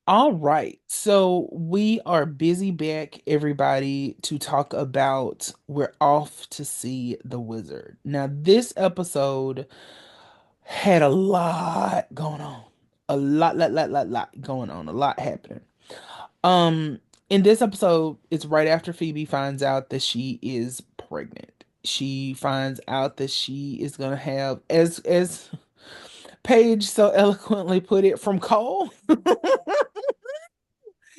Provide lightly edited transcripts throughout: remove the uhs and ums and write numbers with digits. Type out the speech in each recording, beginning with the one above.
All right. So we are busy back, everybody, to talk about We're Off to See the Wizard. Now, this episode had a lot going on. A lot going on. A lot happening. Um, in this episode, it's right after Phoebe finds out that she is pregnant. She finds out that she is gonna have, as Paige so eloquently put it, from Cole.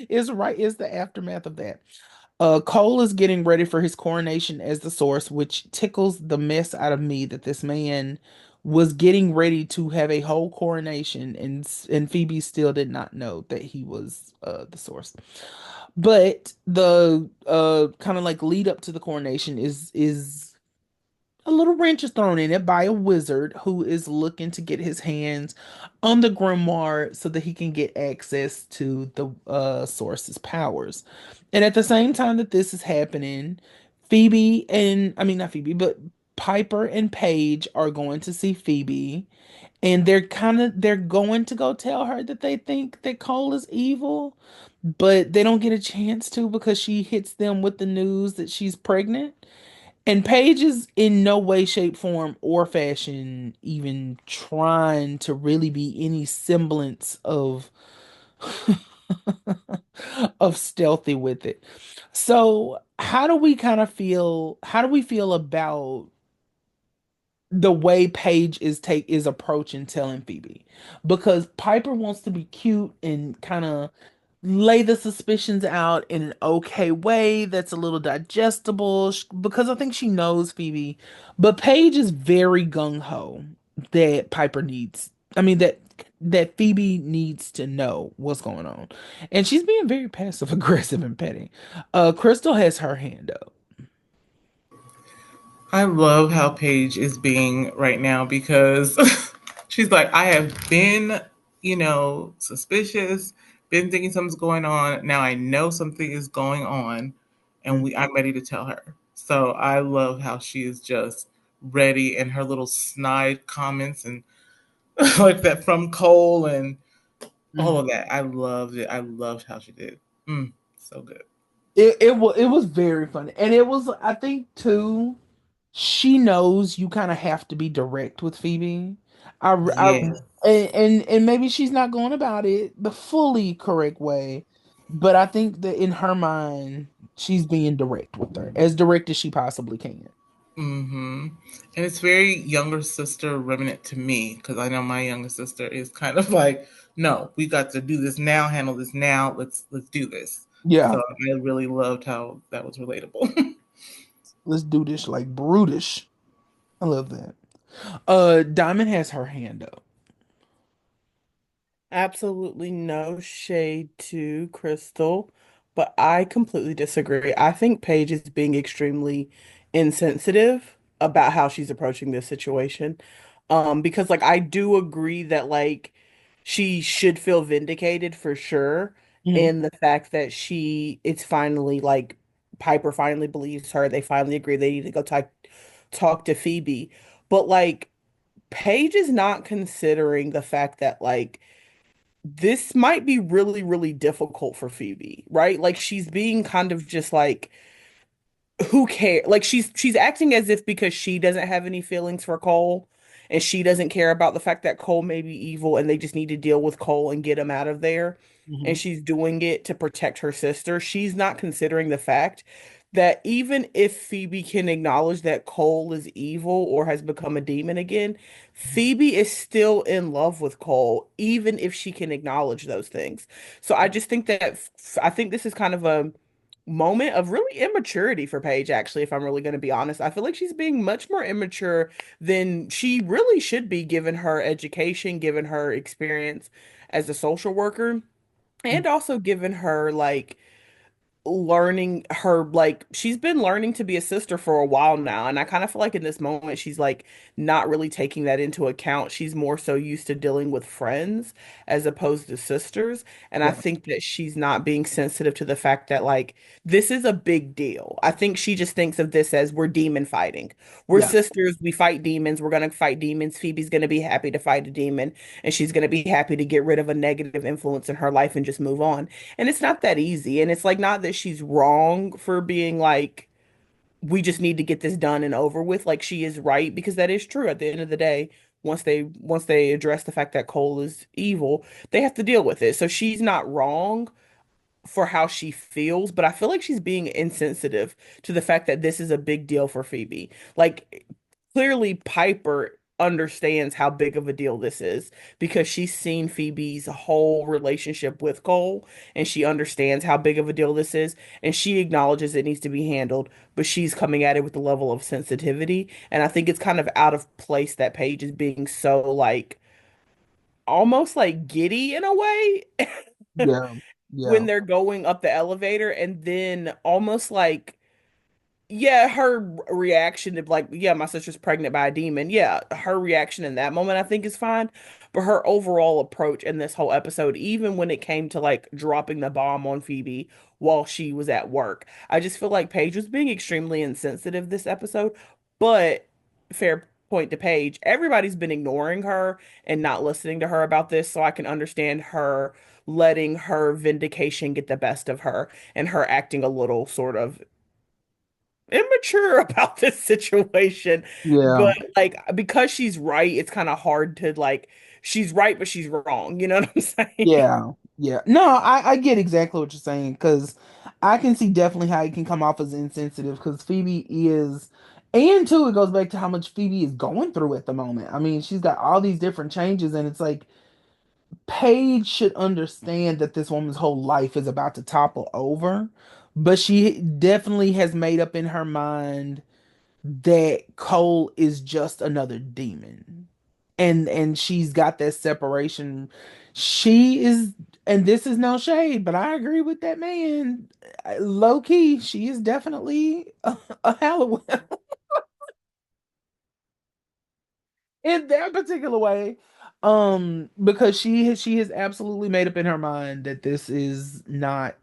Is right, is the aftermath of that. Cole is getting ready for his coronation as the source, which tickles the mess out of me that this man was getting ready to have a whole coronation, and Phoebe still did not know that he was the source. But the kind of like lead up to the coronation is a little wrench is thrown in it by a wizard who is looking to get his hands on the grimoire so that he can get access to the source's powers. And at the same time that this is happening, Phoebe and I mean not Phoebe, but Piper and Paige are going to see Phoebe, and they're going to go tell her that they think that Cole is evil, but they don't get a chance to because she hits them with the news that she's pregnant. And Paige is in no way, shape, form, or fashion even trying to really be any semblance of of stealthy with it. So, how do we feel about the way Paige is approaching telling Phoebe? Because Piper wants to be cute and kind of lay the suspicions out in an okay way that's a little digestible because I think she knows Phoebe, but Paige is very gung ho that Piper needs. I mean that Phoebe needs to know what's going on, and she's being very passive aggressive and petty. Crystal has her hand up. I love how Paige is being right now because she's like, I have been, suspicious, been thinking something's going on. Now I know something is going on, and I'm ready to tell her. So I love how she is just ready and her little snide comments and like that from Cole and all Mhm. of that. I loved it. I loved how she did. So good. It was very funny, and it was I think too. She knows you kind of have to be direct with Phoebe. I Yes. and maybe she's not going about it the fully correct way, but I think that in her mind, she's being direct with her, as direct as she possibly can. And it's very younger sister remnant to me because I know my younger sister is kind of like, no, we got to do this now, handle this now. Let's do this. Yeah, So I really loved how that was relatable. let's do this like brutish. I love that. Diamond has her hand up. Absolutely no shade to Crystal, but I completely disagree. I think Paige is being extremely insensitive about how she's approaching this situation. Because like I do agree that like she should feel vindicated for sure Mhm. in the fact that it's finally like Piper finally believes her. They finally agree they need to go talk to Phoebe. But like Paige is not considering the fact that like this might be really, really difficult for Phoebe, right? Like she's being kind of just like, who cares? Like she's acting as if because she doesn't have any feelings for Cole and she doesn't care about the fact that Cole may be evil and they just need to deal with Cole and get him out of there. And Mhm. she's doing it to protect her sister. She's not considering the fact that even if Phoebe can acknowledge that Cole is evil or has become a demon again, Phoebe is still in love with Cole, even if she can acknowledge those things. So I just think that I think this is kind of a moment of really immaturity for Paige, actually, if I'm really going to be honest. I feel like she's being much more immature than she really should be, given her education, given her experience as a social worker, and also given her like learning her, like she's been learning to be a sister for a while now, and I kind of feel like in this moment she's like not really taking that into account. She's more so used to dealing with friends as opposed to sisters, and I Yeah, think that she's not being sensitive to the fact that like this is a big deal. I think she just thinks of this as we're demon fighting. We're yeah, sisters, we fight demons, we're gonna fight demons. Phoebe's gonna be happy to fight a demon, and she's gonna be happy to get rid of a negative influence in her life and just move on. And it's not that easy. And it's like not that she's wrong for being like, we just need to get this done and over with. Like she is right because that is true. At the end of the day, once they address the fact that Cole is evil, they have to deal with it. So she's not wrong for how she feels, but I feel like she's being insensitive to the fact that this is a big deal for Phoebe. Like clearly Piper understands how big of a deal this is because she's seen Phoebe's whole relationship with Cole and she understands how big of a deal this is and she acknowledges it needs to be handled, but she's coming at it with a level of sensitivity. And I think it's kind of out of place that Paige is being so like almost like giddy in a way yeah, when yeah, they're going up the elevator and then almost like yeah, her reaction to like, yeah, my sister's pregnant by a demon. Yeah, her reaction in that moment I think is fine. But her overall approach in this whole episode, even when it came to like dropping the bomb on Phoebe while she was at work, I just feel like Paige was being extremely insensitive this episode. But fair point to Paige, everybody's been ignoring her and not listening to her about this, so I can understand her letting her vindication get the best of her and her acting a little sort of immature about this situation. yeah, But like because she's right, it's kind of hard to like she's right, but she's wrong. You know what I'm saying? yeah, yeah. No, I get exactly what you're saying because I can see definitely how it can come off as insensitive because Phoebe is, and too, it goes back to how much Phoebe is going through at the moment. I mean, she's got all these different changes, and it's like Paige should understand that this woman's whole life is about to topple over, but she definitely has made up in her mind that Cole is just another demon. And she's got that separation. She is, and this is no shade, but I agree with that man. Low key, she is definitely a Halloween in that particular way. Because she has absolutely made up in her mind that this is not,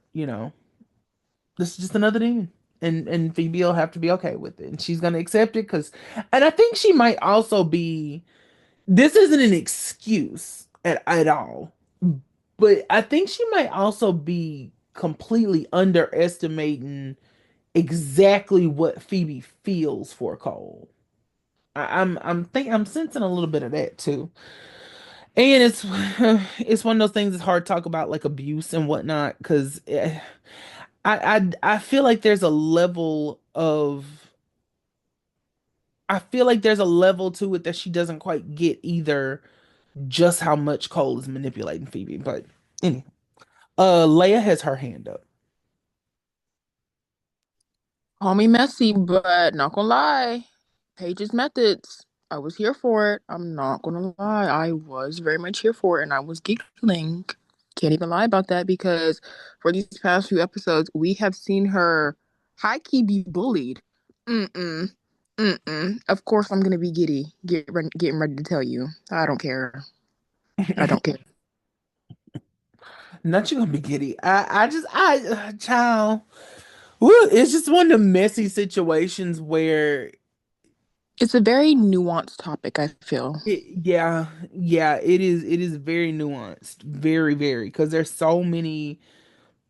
this is just another demon. And Phoebe will have to be okay with it. And she's gonna accept it because, and I think she might also be, this isn't an excuse at all. But I think she might also be completely underestimating exactly what Phoebe feels for Cole. I'm sensing a little bit of that too. And it's it's one of those things that's hard to talk about like abuse and whatnot because I feel like there's a level of, I feel like there's a level to it that she doesn't quite get either, just how much Cole is manipulating Phoebe. But anyway, Leia has her hand up. Call me messy, but not gonna lie. Paige's methods. I was here for it. I'm not gonna lie. I was very much here for it and I was giggling. Can't even lie about that because for these past few episodes, we have seen her high key be bullied. Mm-mm. Mm-mm. Of course I'm gonna be giddy. Getting ready to tell you. I don't care. I don't care. Not you gonna be giddy. Child. Woo, it's just one of the messy situations where It's a very nuanced topic, I feel. yeah, yeah, it is very nuanced, very, very, because there's so many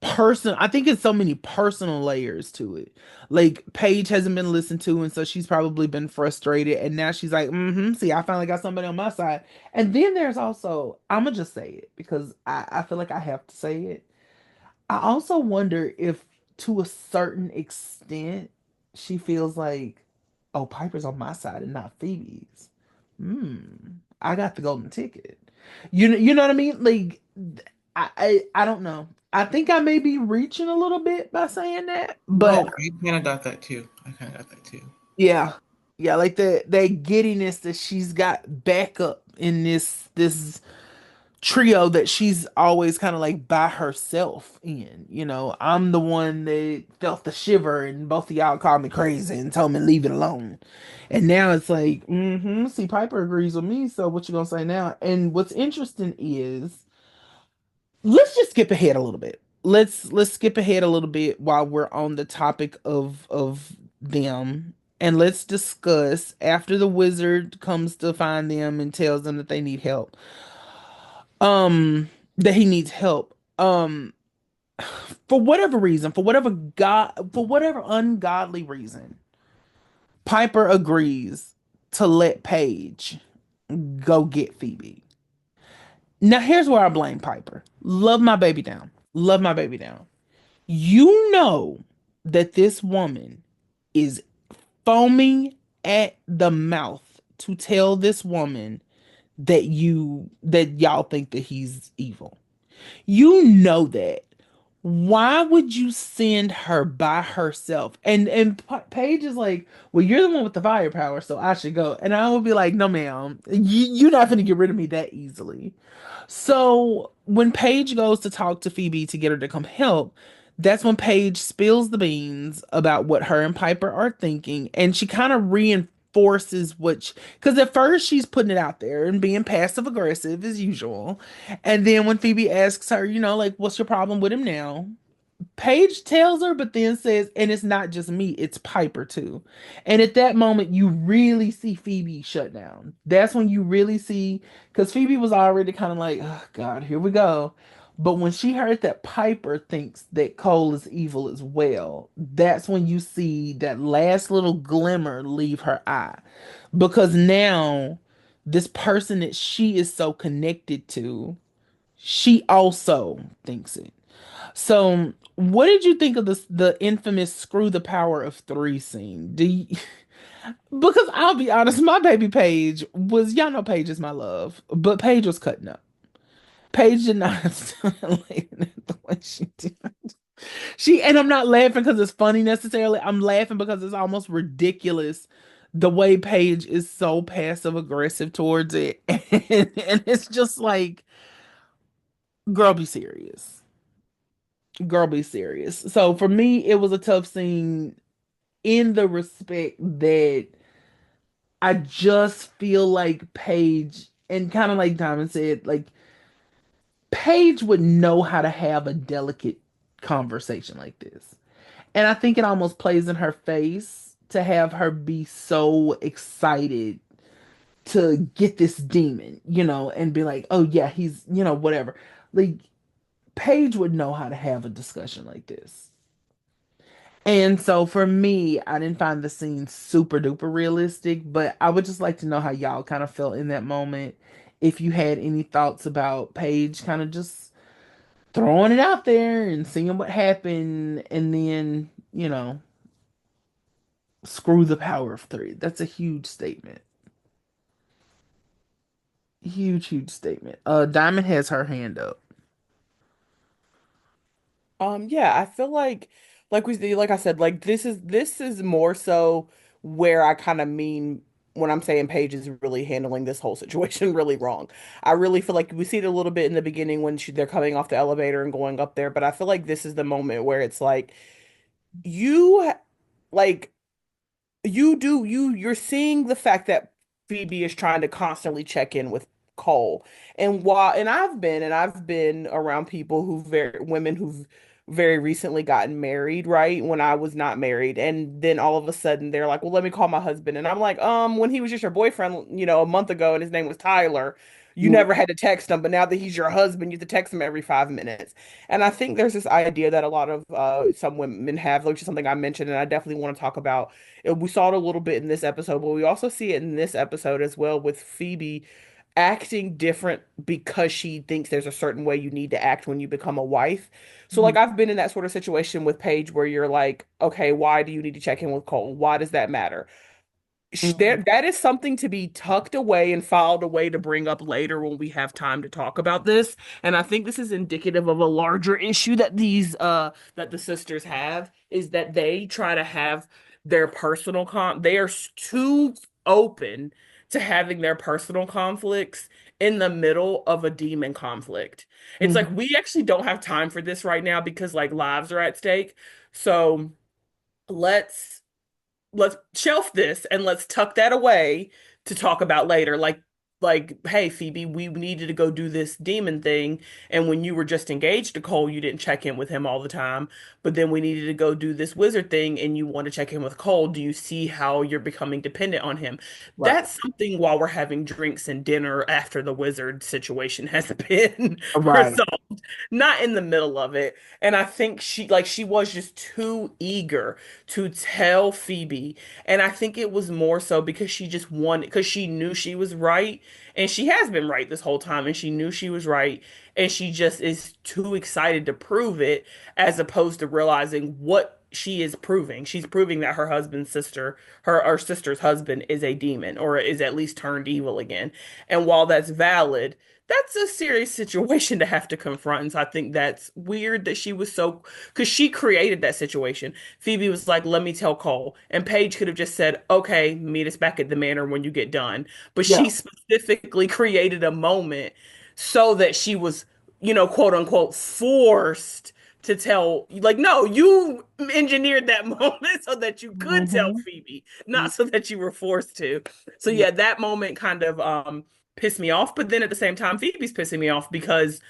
I think it's so many personal layers to it. Like Paige hasn't been listened to, and so she's probably been frustrated, and now she's like, see, I finally got somebody on my side. And then there's also, I'ma just say it because I feel like I have to say it. I also wonder if, to a certain extent, she feels like, oh, Piper's on my side and not Phoebe's. Hmm, I got the golden ticket. You know what I mean? Like, I don't know. I think I may be reaching a little bit by saying that, but No, I kind of got that too. I kind of got that too. yeah, yeah, like the that giddiness that she's got back up in this trio that she's always kind of like by herself in. You know, I'm the one that felt the shiver, and both of y'all called me crazy and told me leave it alone. And now it's like, mm-hmm, see, Piper agrees with me, so what you gonna say now? And what's interesting is, let's just skip ahead a little bit. Let's skip ahead a little bit while we're on the topic of them. And let's discuss after the wizard comes to find them and tells them that they need help. That he needs help. For whatever reason, for whatever ungodly reason, Piper agrees to let Paige go get Phoebe. Now here's where I blame Piper. Love my baby down. Love my baby down. You know that this woman is foaming at the mouth to tell this woman that y'all think that he's evil. You know that. Why would you send her by herself? And Paige is like, well, you're the one with the firepower, so I should go. And I would be like, no, ma'am, you're not gonna get rid of me that easily. So when Paige goes to talk to Phoebe to get her to come help, that's when Paige spills the beans about what her and Piper are thinking, and she kind of reinforces because at first she's putting it out there and being passive aggressive as usual, and then when Phoebe asks her, like, what's your problem with him now? Paige tells her, but then says, and it's not just me, it's Piper too. And at that moment, you really see Phoebe shut down. That's when you really see, because Phoebe was already kind of like, oh, God, here we go. But when she heard that Piper thinks that Cole is evil as well, that's when you see that last little glimmer leave her eye. Because now, this person that she is so connected to, she also thinks it. So, what did you think of the infamous "screw the power of three" scene? Because I'll be honest, my baby Paige was, y'all know Paige is my love, but Paige was cutting up. Paige did not stand the way she did. And I'm not laughing because it's funny necessarily. I'm laughing because it's almost ridiculous the way Paige is so passive aggressive towards it, and it's just like, girl, be serious. Girl, be serious. So for me, it was a tough scene in the respect that I just feel like Paige, and kind of like Diamond said, like, Paige would know how to have a delicate conversation like this. And I think it almost plays in her face to have her be so excited to get this demon, and be like, oh yeah, he's, whatever. Like, Paige would know how to have a discussion like this. And so for me, I didn't find the scene super duper realistic, but I would just like to know how y'all kind of felt in that moment. If you had any thoughts about Paige kind of just throwing it out there and seeing what happened, and then, screw the power of three. That's a huge statement. Huge, huge statement. Diamond has her hand up. Yeah, I feel like I said, like this is more so where I kind of mean when I'm saying Paige is really handling this whole situation really wrong. I really feel like we see it a little bit in the beginning when they're coming off the elevator and going up there, but I feel like this is the moment where it's like you like you're seeing the fact that Phoebe is trying to constantly check in with Cole. And I've been around people women who've very recently gotten married, right? When I was not married. And then all of a sudden they're like, well, let me call my husband. And I'm like, when he was just your boyfriend, a month ago and his name was Tyler, you never had to text him, but now that he's your husband, you have to text him every 5 minutes. And I think there's this idea that a lot of some women have, which is something I mentioned, and I definitely want to talk about. We saw it a little bit in this episode, but we also see it in this episode as well with Phoebe acting different because she thinks there's a certain way you need to act when you become a wife. So like I've been in that sort of situation with Paige where you're like, okay, why do you need to check in with Cole? Why does that matter? Mhm. That is something to be tucked away and filed away to bring up later when we have time to talk about this. And I think this is indicative of a larger issue that the sisters have, is that they try to have their they are too open to having their personal conflicts in the middle of a demon conflict. It's like Mhm. we actually don't have time for this right now because like lives are at stake. So let's let's shelf this and let's tuck that away to talk about later. Like, hey, Phoebe, we needed to go do this demon thing. And when you were just engaged to Cole, you didn't check in with him all the time. But then we needed to go do this wizard thing and you want to check in with Cole. Do you see how you're becoming dependent on him? Right. That's something while we're having drinks and dinner after the wizard situation has been Right. resolved, not in the middle of it. And I think she was just too eager to tell Phoebe. And I think it was more so because she just wanted, because she knew she was right. And she has been right this whole time. And she knew she was right. And she just is too excited to prove it as opposed to realizing what she is proving. She's proving that her husband's sister, her sister's husband is a demon or is at least turned evil again. And while that's valid, that's a serious situation to have to confront. And so I think that's weird that she was so, because she created that situation. Phoebe was like, let me tell Cole. And Paige could have just said, okay, meet us back at the manor when you get done. But Yeah. she specifically created a moment so that she was, quote unquote, forced to tell, like, no, you engineered that moment so that you could tell Hmm. Phoebe, not so that you were forced to. So Yeah. yeah, that moment kind of pissed me off. But then at the same time, Phoebe's pissing me off because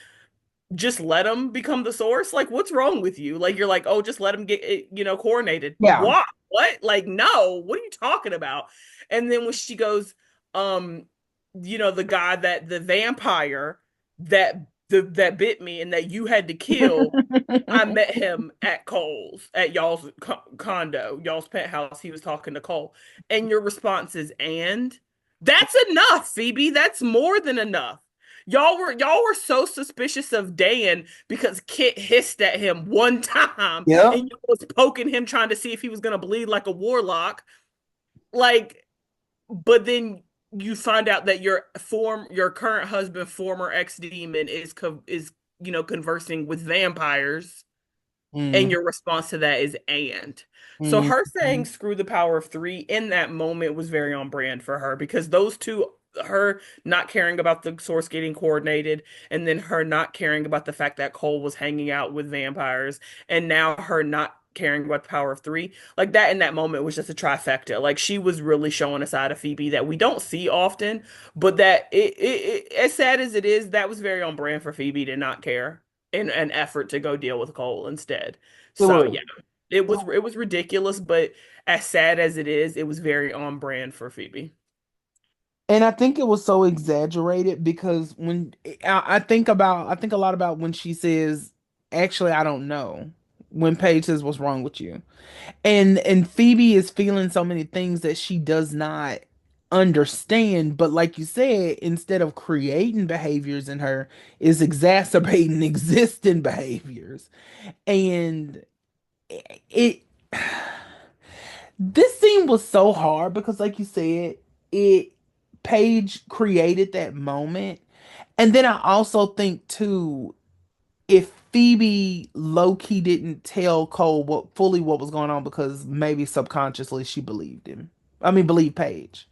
just let him become the source? Like, what's wrong with you? Like, you're like, oh, just let him get it, coordinated. Yeah. Why? What? Like, no, what are you talking about? And then when she goes, um, the guy that the vampire that bit me and that you had to kill, I met him at Cole's, at y'all's condo, y'all's penthouse. He was talking to Cole. And your response is, and that's enough, Phoebe. That's more than enough. Y'all were so suspicious of Dan because Kit hissed at him one time Yep. and you was poking him trying to see if he was gonna bleed like a warlock. Like, but then you find out that your current husband, former ex-demon, is conversing with vampires, and Mm. your response to that is and. So Mm. her saying screw the power of three in that moment was very on brand for her because those two, her not caring about the source getting coordinated, and then her not caring about the fact that Cole was hanging out with vampires, and now her not caring about the power of three, like that in that moment was just a trifecta. Like she was really showing a side of Phoebe that we don't see often, but that as sad as it is, that was very on brand for Phoebe to not care in an effort to go deal with Cole instead. It So was. yeah, it was ridiculous, but as sad as it is, it was very on brand for Phoebe. And I think it was so exaggerated because when I think a lot about when she says, actually, I don't know. When Paige says, what's wrong with you? And Phoebe is feeling so many things that she does not understand. But like you said, instead of creating behaviors in her, is exacerbating existing behaviors. And it this scene was so hard because like you said, it Paige created that moment. And then I also think too, if Phoebe low key didn't tell Cole what was going on because maybe subconsciously she believed him. I mean, believed Paige.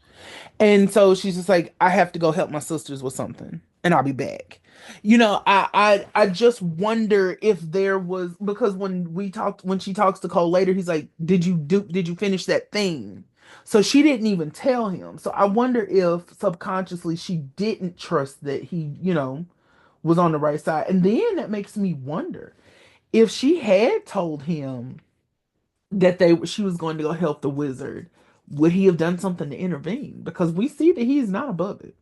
And so she's just like, I have to go help my sisters with something, and I'll be back. I just wonder if there was, because when she talks to Cole later, he's like, did you finish that thing? So she didn't even tell him. So I wonder if subconsciously she didn't trust that he, was on the right side. And then that makes me wonder if she had told him that she was going to go help the wizard, would he have done something to intervene? Because we see that he is not above it.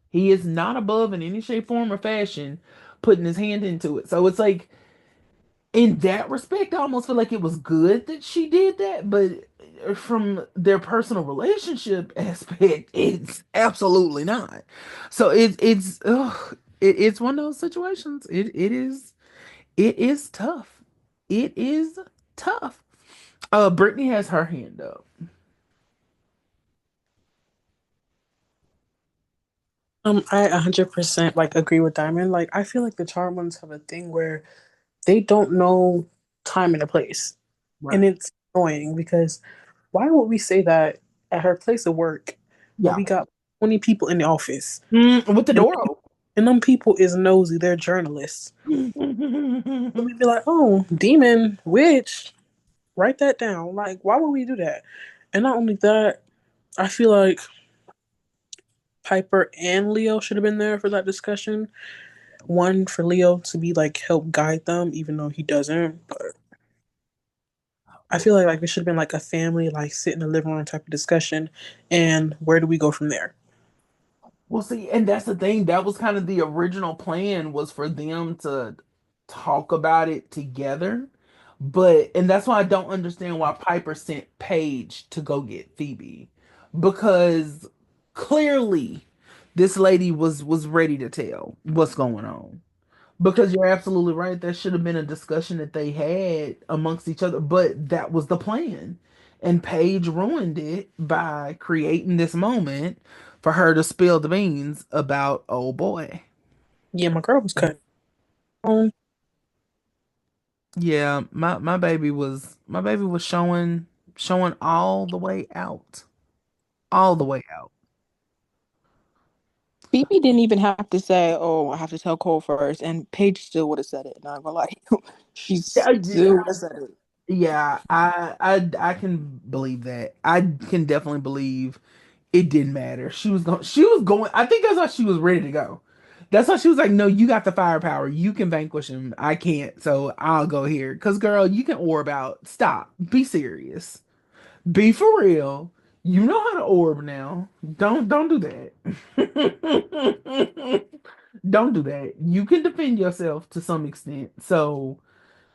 He is not above in any shape, form, or fashion putting his hand into it. So it's like in that respect, I almost feel like it was good that she did that, but from their personal relationship aspect, it's absolutely not. So it's one of those situations. It is tough. It is tough. Brittany has her hand up. I 100% like agree with Diamond. Like, I feel like the Charm ones have a thing where they don't know time and a place, and Right. it's annoying because why would we say that at her place of work, but Yeah. we got 20 people in the office. With the And, door and them people is nosy. They're journalists. So open. we'd be like, oh, demon, witch, write that down. Like, why would we do that? And not only that, I feel like Piper and Leo should have been there for that discussion. One for Leo to be like help guide them, even though he doesn't. But I feel like it should have been like a family, like sit in the living room type of discussion. And where do we go from there? Well, see, and that's the thing. That was kind of the original plan was for them to talk about it together. And that's why I don't understand why Piper sent Paige to go get Phoebe. Because clearly this lady was ready to tell what's going on. Because you're absolutely right. That should have been a discussion that they had amongst each other, but that was the plan. And Paige ruined it by creating this moment for her to spill the beans about old boy. Yeah, my girl was cut. Um, Yeah, my baby was showing all the way out. All the way out. Phoebe didn't even have to say, "Oh, I have to tell Cole first," and Paige still would have said it. Not gonna lie to you, she Yeah, still would have said it. yeah, I can believe that. I can definitely believe it didn't matter. She was going. I think that's why she was ready to go. That's why she was like, "No, you got the firepower. You can vanquish him. I can't. So I'll go here." Cause girl, you can orb out. Stop. Be serious. Be for real. You know how to orb now. Don't do that. Don't do that. You can defend yourself to some extent. So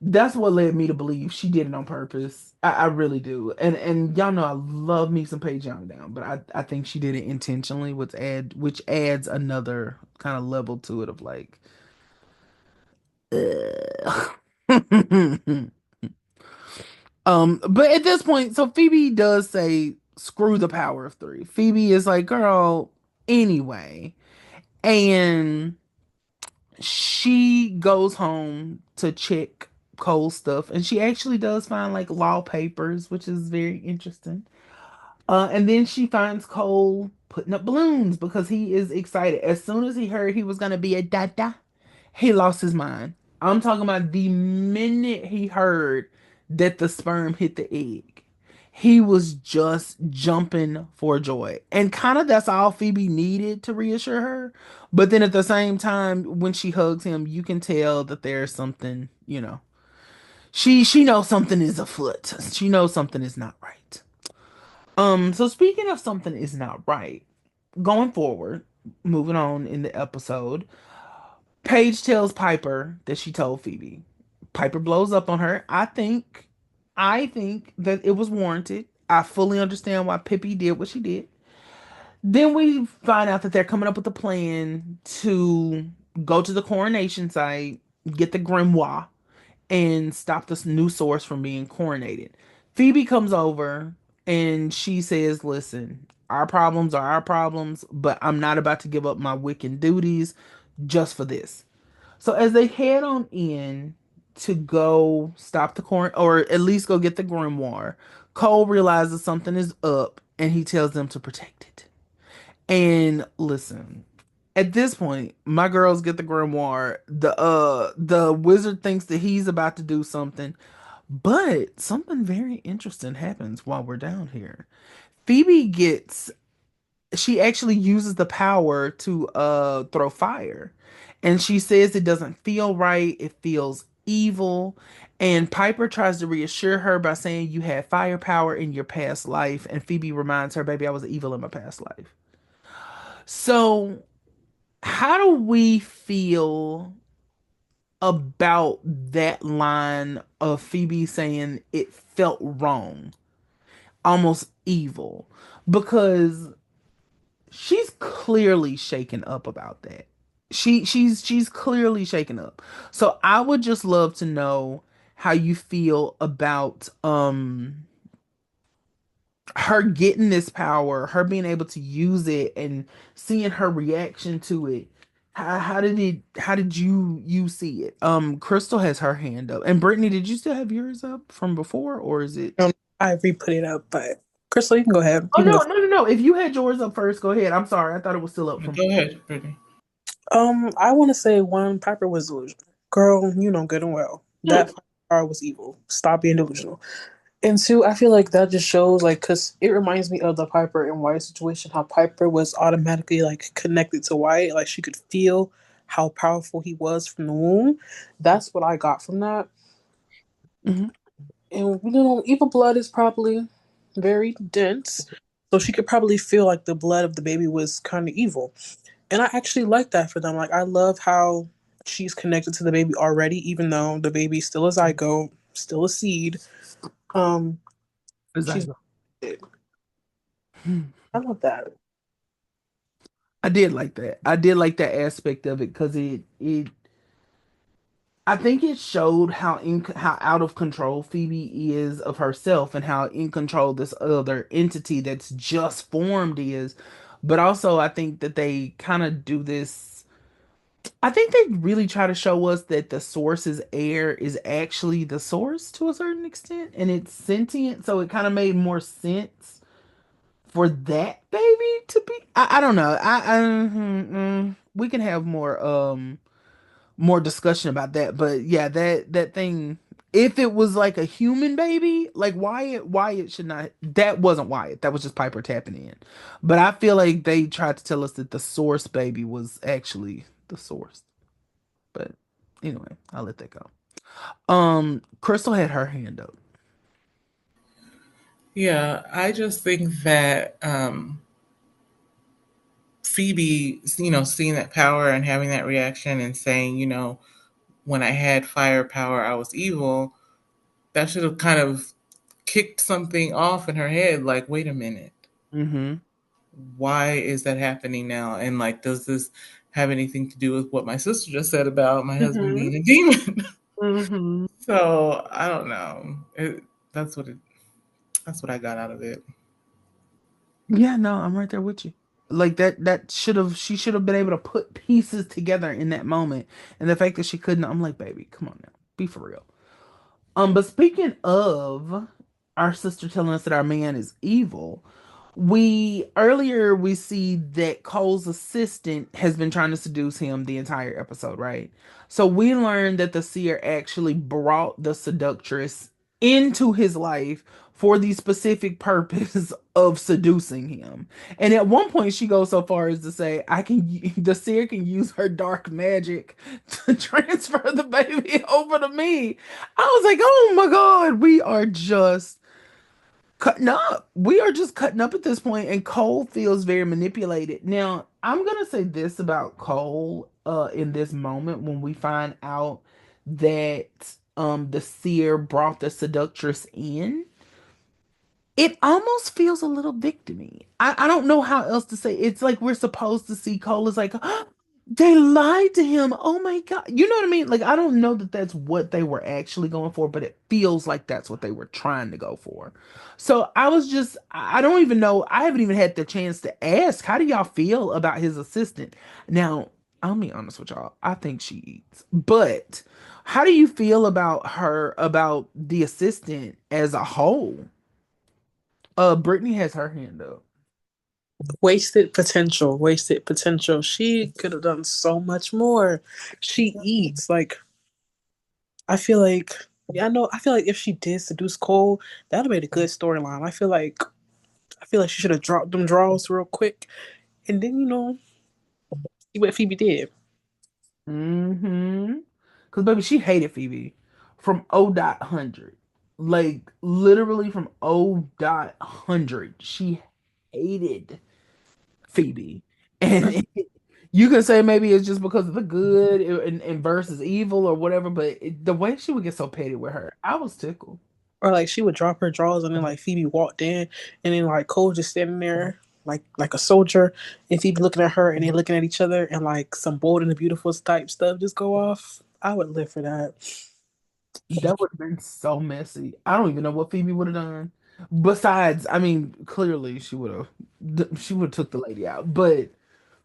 that's what led me to believe she did it on purpose. I really do. And y'all know I love me some Paige Young down, but I think she did it intentionally, which adds another kind of level to it of like ugh. But at this point, so Phoebe does say screw the power of three. Phoebe is like, girl, anyway. And she goes home to check Cole's stuff, and she actually does find like law papers, which is very interesting. And then she finds Cole putting up balloons because he is excited. As soon as he heard he was gonna be a dada, he lost his mind. I'm talking about the minute he heard that the sperm hit the egg. He was just jumping for joy. And kind of that's all Phoebe needed to reassure her. But then at the same time, when she hugs him, you can tell that there's something. She knows something is afoot. She knows something is not right. So speaking of something is not right, going forward, moving on in the episode, Paige tells Piper that she told Phoebe. Piper blows up on her. I think that it was warranted. I fully understand why Pippi did what she did. Then we find out that they're coming up with a plan to go to the coronation site, get the grimoire, and stop this new source from being coronated. Phoebe comes over and she says, listen, our problems are our problems, but I'm not about to give up my Wiccan duties just for this. So as they head on in to go stop the corn, or at least go get the grimoire, Cole realizes something is up and he tells them to protect it. And listen, at this point, my girls get the grimoire. The wizard thinks that he's about to do something, but something very interesting happens while we're down here. Phoebe gets she actually uses the power to throw fire. And she says it doesn't feel right, it feels evil. And Piper tries to reassure her by saying you had firepower in your past life. And Phoebe reminds her, baby, I was evil in my past life. So how do we feel about that line of Phoebe saying it felt wrong, almost evil? Because she's clearly shaken up about that. She's clearly shaken up. So I would just love to know how you feel about her getting this power, her being able to use it and seeing her reaction to it. How did you see it? Crystal has her hand up. And Brittany, did you still have yours up from before or is it I re put it up, but Crystal, you can go ahead. Oh You can go. no, no, no, no. If you had yours up first, go ahead. I'm sorry. I thought it was still up from. Go ahead, Brittany. I want to say one, Piper was delusional. Girl, you know good and well that fire was evil. Stop being delusional. And two, I feel like that just shows like because it reminds me of the Piper and Wyatt situation. How Piper was automatically like connected to Wyatt, like she could feel how powerful he was from the womb. That's what I got from that. Mhm. And evil blood is probably very dense, so she could probably feel like the blood of the baby was kind of evil. And I actually like that for them. Like I love how she's connected to the baby already, even though the baby's still a zygote, still a seed. Um, she's. Exactly. I love that. I did like that. I did like that aspect of it because it I think it showed how out of control Phoebe is of herself and how in control this other entity that's just formed is. But also I think that they kind of do this. I think they really try to show us that the source's air is actually the source to a certain extent and it's sentient, so it kind of made more sense for that baby to be. I don't know. We can have more discussion about that. But yeah, that thing. If it was like a human baby, like Wyatt should not. That wasn't Wyatt. That was just Piper tapping in. But I feel like they tried to tell us that the source baby was actually the source. But anyway, I'll let that go. Crystal had her hand up. Yeah, I just think that Phoebe, seeing that power and having that reaction and saying, when I had firepower, I was evil, that should have kind of kicked something off in her head. Like, wait a minute, Mm-hmm. why is that happening now? And like, does this have anything to do with what my sister just said about my husband Mm-hmm. being a demon? Mm-hmm. So I don't know. That's what it. That's what I got out of it. Yeah, no, I'm right there with you. Like that should have she should have been able to put pieces together in that moment. And the fact that she couldn't, I'm like, baby, come on now. Be for real. But speaking of our sister telling us that our man is evil, we see that Cole's assistant has been trying to seduce him the entire episode, right? So we learned that the seer actually brought the seductress into his life for the specific purpose of seducing him. And at one point she goes so far as to say, the seer can use her dark magic to transfer the baby over to me. I was like, oh my God, we are just cutting up. We are just cutting up at this point, and Cole feels very manipulated. Now, I'm gonna say this about Cole in this moment when we find out that the seer brought the seductress in. It almost feels a little victimy. I don't know how else to say. It's like we're supposed to see Cole as like, they lied to him. Oh my God. You know what I mean? Like, I don't know that that's what they were actually going for, but it feels like that's what they were trying to go for. So I don't even know. I haven't even had the chance to ask, how do y'all feel about his assistant? Now, I'll be honest with y'all. I think she eats. But how do you feel about the assistant as a whole? Brittany has her hand up. Wasted potential. Wasted potential. She could have done so much more. She eats like I feel like yeah, I know. I feel like if she did seduce Cole, that'd have made a good storyline. I feel like she should have dropped them draws real quick, and then see what Phoebe did. Mm-hmm. Cause baby, she hated Phoebe from O dot hundred. Like literally from O dot hundred. She hated Phoebe. And you can say maybe it's just because of the good and versus evil or whatever, but the way she would get so petty with her, I was tickled. Or like she would drop her drawers, and then like Phoebe walked in, and then like Cole just standing there like a soldier, and Phoebe looking at her, and they looking at each other, and like some Bold and the Beautiful type stuff just go off. I would live for that. That would have been so messy. I don't even know what Phoebe would have done. Besides, I mean, clearly she would have took the lady out. But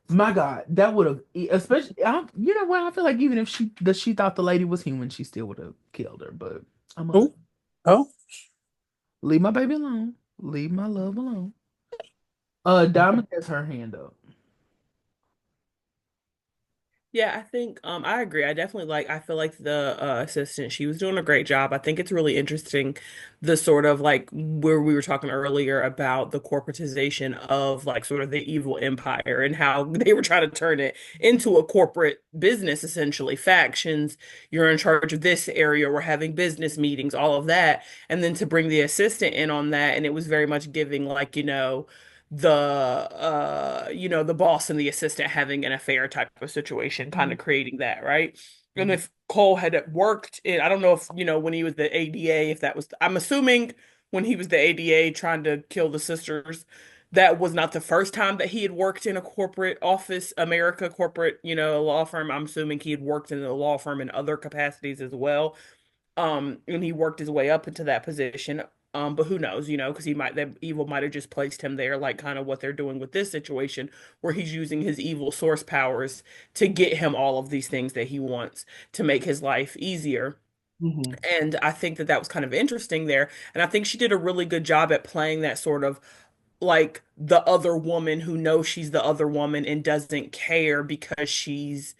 my God, that would have especially. You know what? I feel like even if she thought the lady was human, she still would have killed her. But I'm gonna Oh, oh, leave my baby alone. Leave my love alone. Diamond has her hand up. Yeah, I think I agree. I feel like the assistant, she was doing a great job. I think it's really interesting the sort of like where we were talking earlier about the corporatization of like sort of the evil empire and how they were trying to turn it into a corporate business essentially. Factions, you're in charge of this area, we're having business meetings, all of that. And then to bring the assistant in on that, and it was very much giving like, the boss and the assistant having an affair type of situation, kind of creating that, right? And Mhm. if Cole had worked in, I don't know if, when he was the ADA, if that was, I'm assuming when he was the ADA trying to kill the sisters, that was not the first time that he had worked in a corporate office, America corporate, law firm. I'm assuming he had worked in a law firm in other capacities as well. And he worked his way up into that position. But who knows, because that evil might have just placed him there, like kind of what they're doing with this situation, where he's using his evil source powers to get him all of these things that he wants to make his life easier. Mhm. And I think that that was kind of interesting there. And I think she did a really good job at playing that sort of like the other woman who knows she's the other woman and doesn't care because she's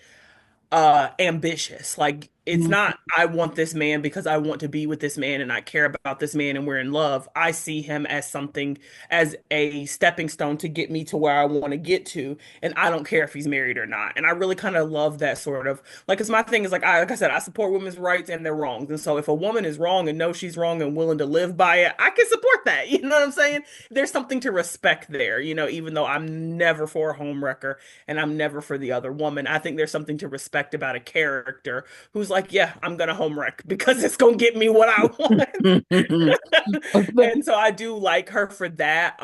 ambitious. Like it's Mhm. not I want this man because I want to be with this man and I care about this man and we're in love. I see him as something, as a stepping stone to get me to where I want to get to, and I don't care if he's married or not. And I really kind of love that sort of like, cuz my thing is like I said, I support women's rights and their wrongs. And so if a woman is wrong and knows she's wrong and willing to live by it, I can support that. You know what I'm saying? There's something to respect there, even though I'm never for a home wrecker and I'm never for the other woman. I think there's something to respect about a character who's like, yeah, I'm gonna home wreck because it's gonna get me what I want. And so I do like her for that. I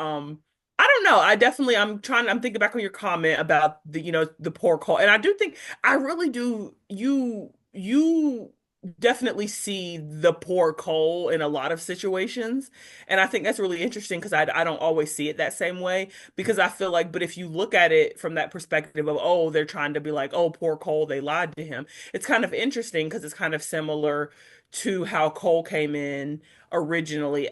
don't know. I'm thinking back on your comment about the poor call. And I do think I really do you definitely see the poor Cole in a lot of situations. And I think that's really interesting because I don't always see it that same way because I feel like, but if you look at it from that perspective of, oh, they're trying to be like, oh, poor Cole, they lied to him. It's kind of interesting because it's kind of similar to how Cole came in originally,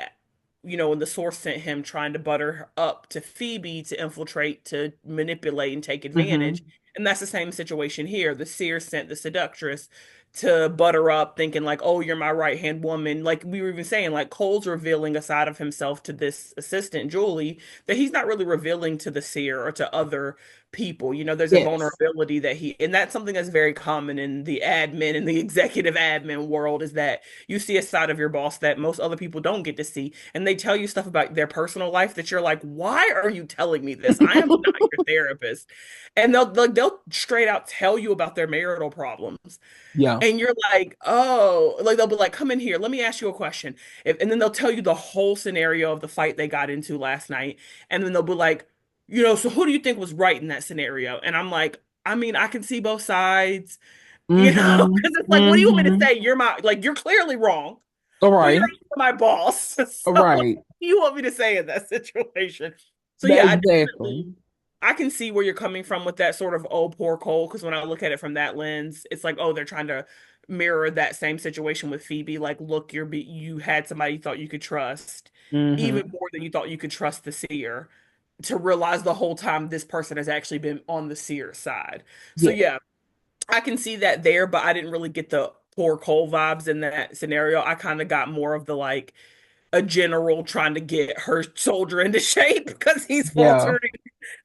when the source sent him trying to butter her up to Phoebe to infiltrate, to manipulate and take advantage. Mhm. And that's the same situation here. The seer sent the seductress to butter up, thinking like, oh, you're my right hand woman. Like we were even saying, like Cole's revealing a side of himself to this assistant, Julie, that he's not really revealing to the seer or to other people. There's a Yes. vulnerability and that's something that's very common in the admin and the executive admin world is that you see a side of your boss that most other people don't get to see. And they tell you stuff about their personal life that you're like, why are you telling me this? I am not your therapist. And they'll straight out tell you about their marital problems. Yeah. And you're like, oh, like they'll be like, come in here, let me ask you a question. And then they'll tell you the whole scenario of the fight they got into last night. And then they'll be like, so who do you think was right in that scenario? And I'm like, I mean, I can see both sides, Mhm. because it's like, what do you want me to Mhm. say? You're clearly wrong, All but you're right. also my boss. All So what right. do you want me to say in that situation? So That yeah, exactly. I can see where you're coming from with that sort of oh poor Cole, because when I look at it from that lens, it's like, oh, they're trying to mirror that same situation with Phoebe. Like, look, you had somebody you thought you could trust, even Mhm. more than you thought you could trust the seer, to realize the whole time this person has actually been on the seer side. So Yes. yeah, I can see that there, but I didn't really get the poor Cole vibes in that scenario. I kind of got more of the like a general trying to get her soldier into shape because he's Yeah. faltering.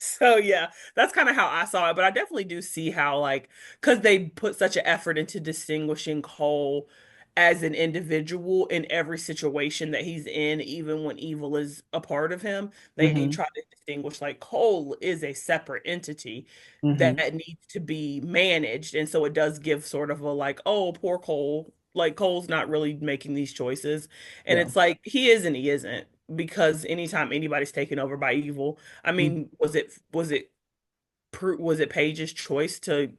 So yeah, that's kind of how I saw it. But I definitely do see how like because they put such an effort into distinguishing Cole as an individual in every situation that he's in, even when evil is a part of him, they Mhm. try to distinguish like Cole is a separate entity Mhm. that needs to be managed. And so it does give sort of a like, oh, poor Cole. Like Cole's not really making these choices. And Yeah. it's like he is and he isn't because anytime anybody's taken over by evil, I Mhm. mean, was it Paige's choice to,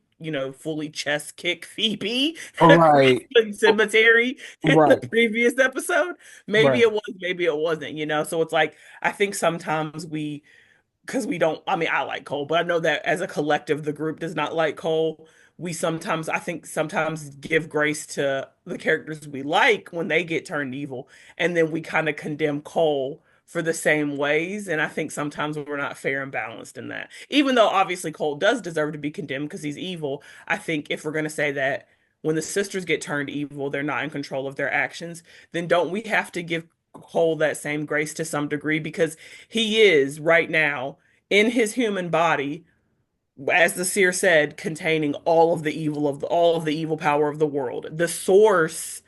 fully chest kick Phoebe All across right. the cemetery in the Right. previous episode? Maybe Right. it was, maybe it wasn't. So it's like I think sometimes because we don't, I mean, I like Cole, but I know that as a collective, the group does not like Cole. I think sometimes give grace to the characters we like when they get turned evil, and then we kind of condemn Cole for the same ways. And I think sometimes we're not fair and balanced in that. Even though obviously Cole does deserve to be condemned because he's evil, I think if we're going to say that when the sisters get turned evil, they're not in control of their actions, then don't we have to give Cole that same grace to some degree because he is right now in his human body, as the seer said, containing all of the evil power of the world. The source,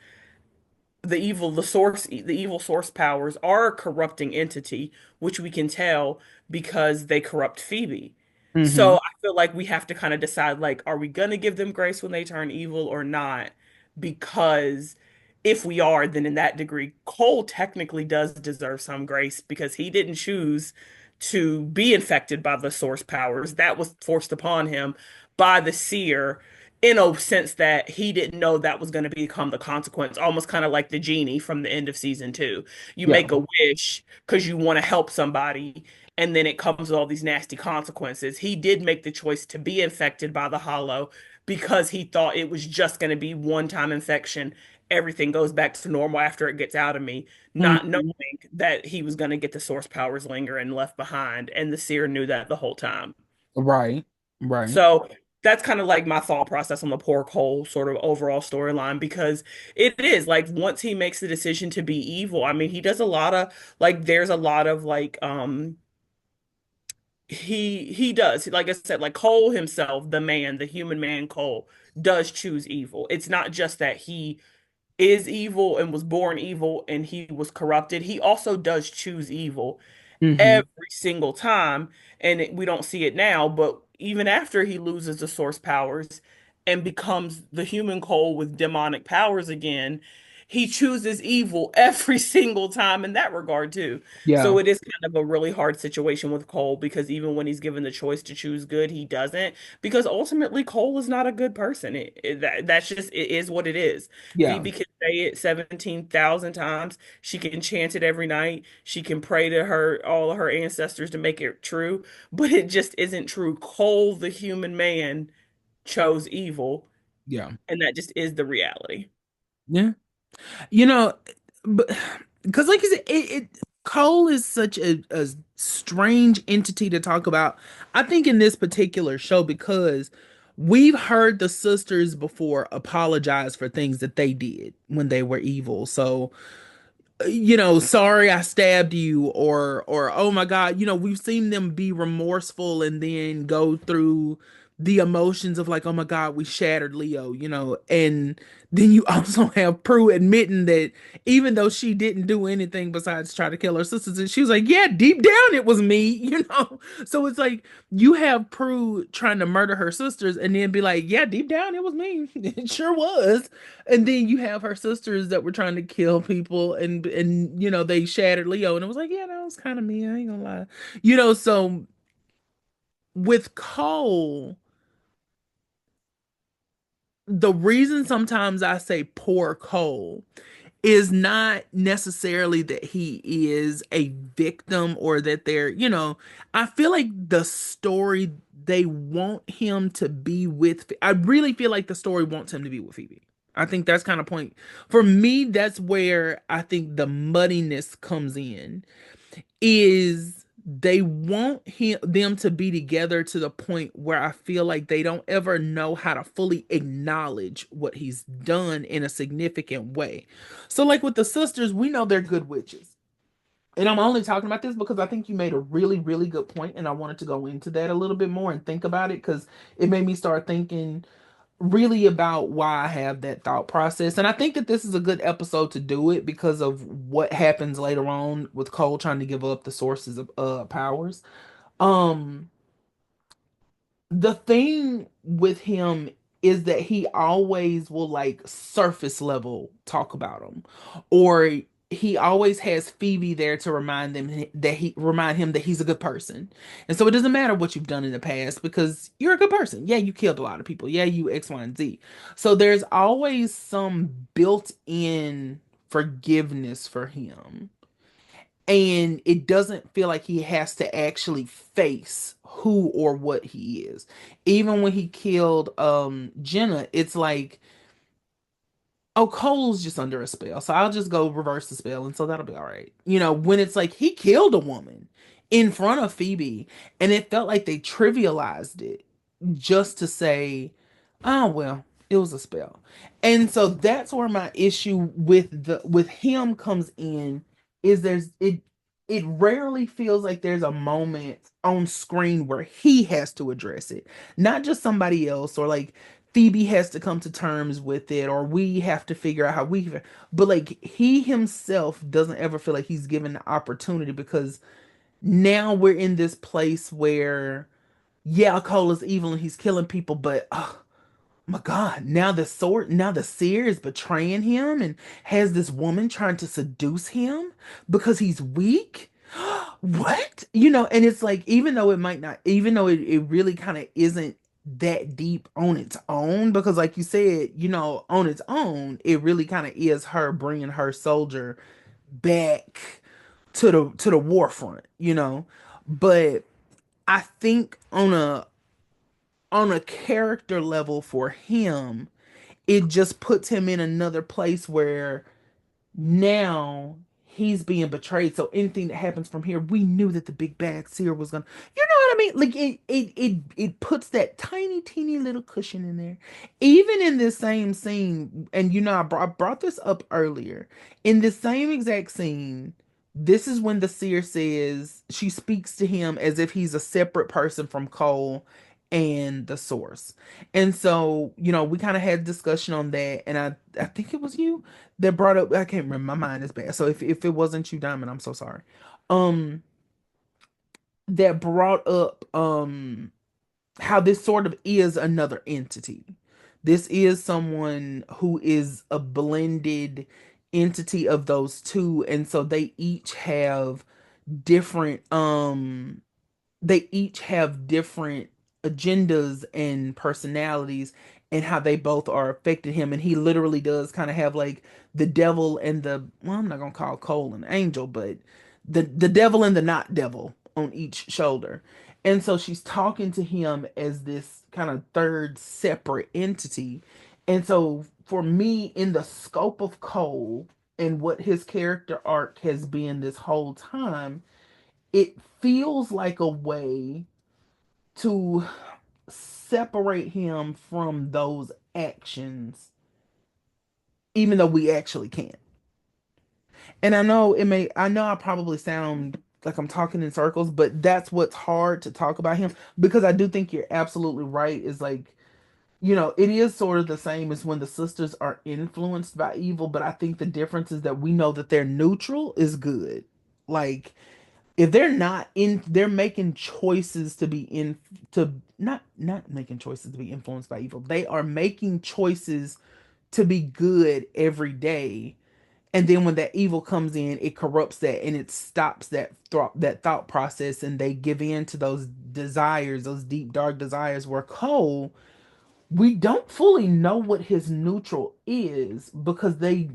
the evil source powers are a corrupting entity, which we can tell because they corrupt Phoebe. So Hmm. I feel like we have to kind of decide, like, are we gonna give them grace when they turn evil or not? Because if we are, then in that degree, Cole technically does deserve some grace because he didn't choose to be infected by the source powers. That was forced upon him by the seer in a sense that he didn't know that was going to become the consequence, almost kind of like the genie from the end of season two. You Yeah. make a wish because you want to help somebody, and then it comes with all these nasty consequences. He did make the choice to be infected by the hollow because he thought it was just going to be one-time infection. Everything goes back to normal after it gets out of me, not knowing Hmm. that he was going to get the source powers lingering left behind. And the seer knew that the whole time. Right. Right. So that's kind of like my thought process on the pork hole sort of overall storyline because it is like once he makes the decision to be evil, I mean, he does a lot of like there's a lot of like he does like I said like Cole himself, the man, the human man Cole does choose evil. It's not just that he is evil and was born evil and he was corrupted. He also does choose evil Hmm. every single time. And we don't see it now, but even after he loses the source powers and becomes the human Cole with demonic powers again, he chooses evil every single time in that regard too. Yeah. So it is kind of a really hard situation with Cole because even when he's given the choice to choose good, he doesn't because ultimately Cole is not a good person. That's just it is what it is. Yeah. Phoebe can say it 17,000 times. She can chant it every night. She can pray to her all of her ancestors to make it true, but it just isn't true. Cole, the human man, chose evil, Yeah. and that just is the reality. Yeah. You know, but because like you said, Cole is such a strange entity to talk about. I think in this particular show because we've heard the sisters before apologize for things that they did when they were evil. So sorry I stabbed you, or oh my God, we've seen them be remorseful and then go through the emotions of like, oh my God, we shattered Leo, and then you also have Prue admitting that even though she didn't do anything besides try to kill her sisters, and she was like, yeah, deep down it was me, So it's like you have Prue trying to murder her sisters and then be like, yeah, deep down it was me. It sure was. And then you have her sisters that were trying to kill people and they shattered Leo and it was like, yeah, that was kind of me. I ain't gonna lie. So with Cole, the reason sometimes I say poor Cole is not necessarily that he is a victim or that I feel like the story they want him to be with. I really feel like the story wants him to be with Phoebe. I think that's kind of point for me. That's where I think the muddiness comes in is they want them to be together to the point where I feel like they don't ever know how to fully acknowledge what he's done in a significant way. So like with the sisters, we know they're good witches. And I'm only talking about this because I think you made a really, really good point, and I wanted to go into that a little bit more and think about it because it made me start thinking really about why I have that thought process. And I think that this is a good episode to do it because of what happens later on with Cole trying to give up the sources of powers. Um the thing with him is that he always will like surface level talk about him, or he always has Phoebe there to remind him that he's a good person. And so it doesn't matter what you've done in the past because you're a good person. Yeah, you killed a lot of people. Yeah, you X, Y, and Z. So there's always some built-in forgiveness for him, and it doesn't feel like he has to actually face who or what he is. Even when he killed Jenna, it's like, oh, Cole's just under a spell, so I'll just go reverse the spell, and so that'll be all right. When it's like he killed a woman in front of Phoebe, and it felt like they trivialized it just to say, oh well, it was a spell. And so that's where my issue with him comes in, is it rarely feels like there's a moment on screen where he has to address it, not just somebody else, or like Phoebe has to come to terms with it, or we have to figure out how but like he himself doesn't ever feel like he's given the opportunity, because now we're in this place where, yeah, Cole is evil and he's killing people, but oh my God, now the seer is betraying him and has this woman trying to seduce him because he's weak. What? And it's like, even though it might not, even though it really kind of isn't that deep on its own, because like you said, on its own, it really kind of is her bringing her soldier back to the war front, but I think on a character level for him, it just puts him in another place where now he's being betrayed. So anything that happens from here, we knew that the big bad seer was gonna, you know what I mean? Like it puts that tiny, teeny little cushion in there. Even in this same scene, and I brought this up earlier. In this same exact scene, this is when the seer says, she speaks to him as if he's a separate person from Cole and the source. And so, we kind of had discussion on that, and I think it was you that brought up, I can't remember, my mind is bad, so if it wasn't you, Diamond, I'm so sorry. um that brought up how this sort of is another entity. This is someone who is a blended entity of those two, and so different um they each have different agendas and personalities, and how they both are affecting him. And he literally does kind of have like the devil and well, I'm not gonna call Cole an angel, but the devil and the not devil on each shoulder. And so she's talking to him as this kind of third separate entity. And so for me, in the scope of Cole and what his character arc has been this whole time, it feels like a way to separate him from those actions, even though we actually can't. And I know I probably sound like I'm talking in circles, but that's what's hard to talk about him, because I do think you're absolutely right. Is like, it is sort of the same as when the sisters are influenced by evil, but I think the difference is that we know that they're neutral is good. Like, if they're not in, they're making choices to be in, to not making choices to be influenced by evil, they are making choices to be good every day. And then when that evil comes in, it corrupts that, and it stops that thought process, and they give in to those desires, those deep dark desires. Where Cole, we don't fully know what his neutral is, because they've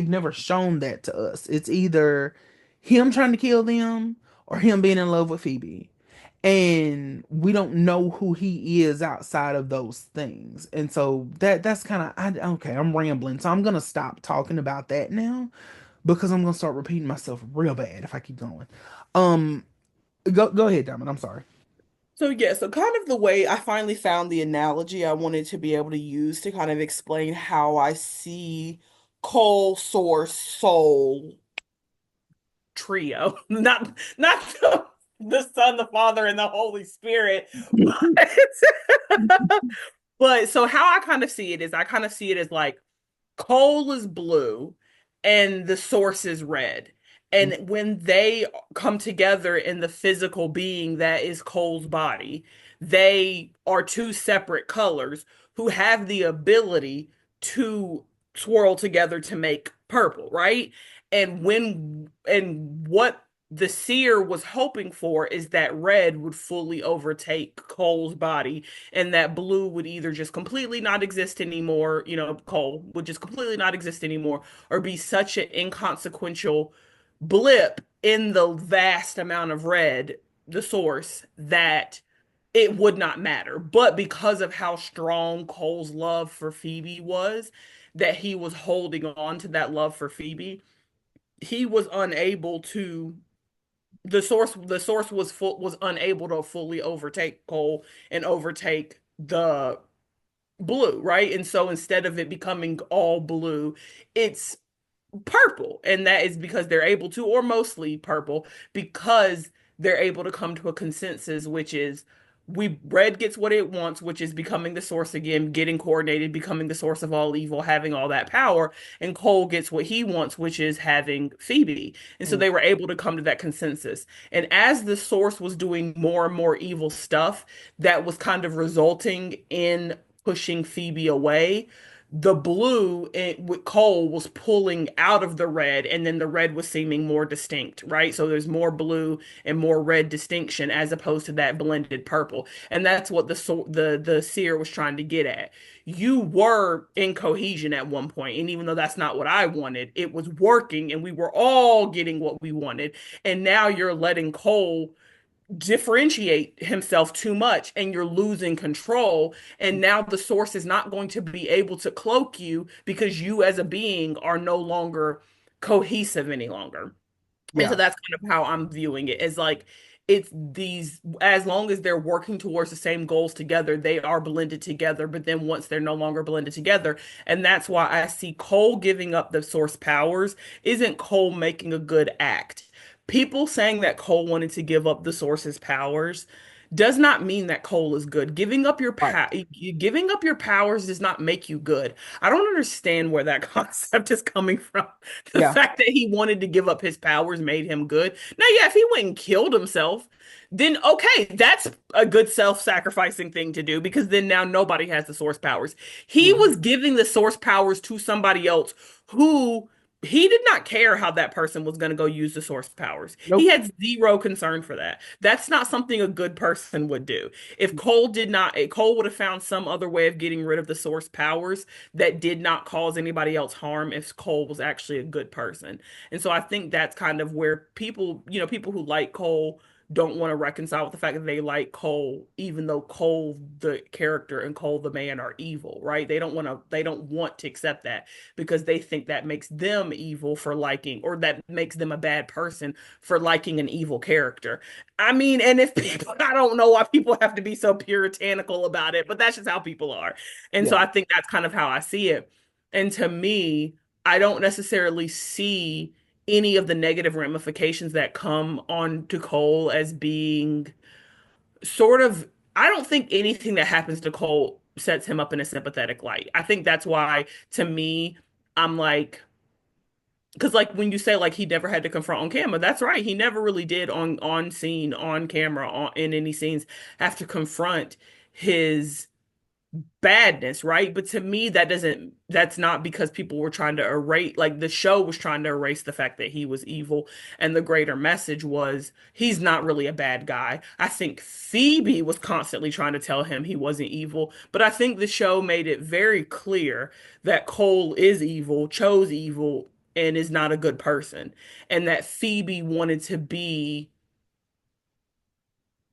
never shown that to us. It's either him trying to kill them or him being in love with Phoebe. And we don't know who he is outside of those things. And so that's kind of, okay, I'm rambling. So I'm going to stop talking about that now, because I'm going to start repeating myself real bad if I keep going. Um go ahead, Diamond. I'm sorry. So yeah, so kind of the way I finally found the analogy I wanted to be able to use to kind of explain how I see Cole, Source, Soul trio. Not the Son, the Father, and the Holy Spirit. But so how I kind of see it is, I kind of see it as like Cole is blue and the source is red. And when they come together in the physical being that is Cole's body, they are two separate colors who have the ability to swirl together to make purple, right? And what the seer was hoping for is that red would fully overtake Cole's body, and that blue would either just completely not exist anymore, Cole would just completely not exist anymore, or be such an inconsequential blip in the vast amount of red, the source, that it would not matter. But because of how strong Cole's love for Phoebe was, that he was holding on to that love for Phoebe, he was unable to the source was unable to fully overtake Cole and overtake the blue, right? And so instead of it becoming all blue, it's purple. And that is because they're able to, or mostly purple, because they're able to come to a consensus, which is we red gets what it wants, which is becoming the source again, getting coordinated, becoming the source of all evil, having all that power, and Cole gets what he wants, which is having Phoebe. And so Mm. they were able to come to that consensus. And as the source was doing more and more evil stuff, that was kind of resulting in pushing Phoebe away, the blue with Cole was pulling out of the red, and then the red was seeming more distinct, right? So there's more blue and more red distinction as opposed to that blended purple. And that's what the seer was trying to get at. You were in cohesion at one point, and even though that's not what I wanted, it was working and we were all getting what we wanted. And now you're letting Cole differentiate himself too much and you're losing control, and now the source is not going to be able to cloak you because you as a being are no longer cohesive any longer. And so Yeah. that's kind of how I'm viewing it, is like it's these, as long as they're working towards the same goals together, they are blended together. But then once they're no longer blended together, and that's why I see Cole giving up the source powers isn't Cole making a good act. People saying that Cole wanted to give up the source's powers does not mean that Cole is good. Right. Giving up your powers does not make you good. I don't understand where that concept is coming from. The Yeah. fact that he wanted to give up his powers made him good. Now, yeah, if he went and killed himself, then okay, that's a good self-sacrificing thing to do because then now nobody has the source powers. He Mhm. was giving the source powers to somebody else who he did not care how that person was going to go use the source powers. He Nope. had zero concern for that. That's not something a good person would do. If Cole did not, Cole would have found some other way of getting rid of the source powers that did not cause anybody else harm if Cole was actually a good person. And so I think that's kind of where people, people who like Cole don't want to reconcile with the fact that they like Cole, even though Cole, the character, and Cole, the man, are evil, right? They don't want to accept that because they think that makes them evil for liking, or that makes them a bad person for liking an evil character. I mean, and if people, I don't know why people have to be so puritanical about it, but that's just how people are. And so Yeah. I think that's kind of how I see it. And to me, I don't necessarily see any of the negative ramifications that come on to Cole as being sort of, I don't think anything that happens to Cole sets him up in a sympathetic light. I think that's why to me, I'm like, because like when you say like he never had to confront on camera, that's right. He never really did on scene, on camera, in any scenes have to confront his badness, right? But to me, that's not because people were trying to erase, like the show was trying to erase the fact that he was evil. And the greater message was he's not really a bad guy. I think Phoebe was constantly trying to tell him he wasn't evil. But I think the show made it very clear that Cole is evil, chose evil, and is not a good person. And that Phoebe wanted to be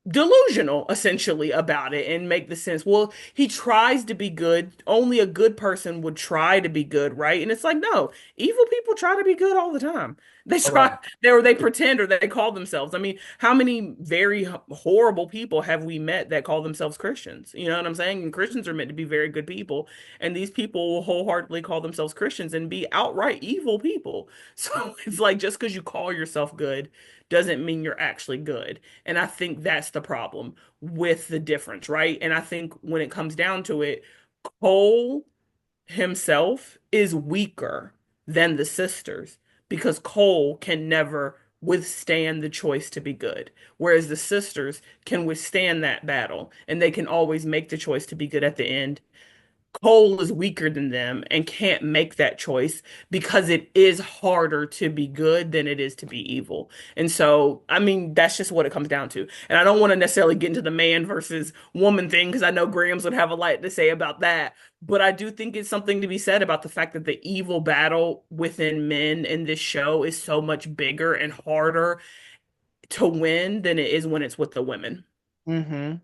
delusional essentially about it and make the sense, well, he tries to be good, only a good person would try to be good, right? And it's like, no, evil people try to be good all the time. They All right. try, they pretend, or they call themselves. I mean, how many very horrible people have we met that call themselves Christians? You know what I'm saying? And Christians are meant to be very good people, and these people will wholeheartedly call themselves Christians and be outright evil people. So it's like, just because you call yourself good doesn't mean you're actually good. And I think that's the problem with the difference, right? And I think when it comes down to it, Cole himself is weaker than the sisters because Cole can never withstand the choice to be good, whereas the sisters can withstand that battle and they can always make the choice to be good at the end. Cole is weaker than them and can't make that choice because it is harder to be good than it is to be evil. And so, I mean, that's just what it comes down to. And I don't want to necessarily get into the man versus woman thing because I know Grams would have a lot to say about that. But I do think it's something to be said about the fact that the evil battle within men in this show is so much bigger and harder to win than it is when it's with the women. Mm-hmm.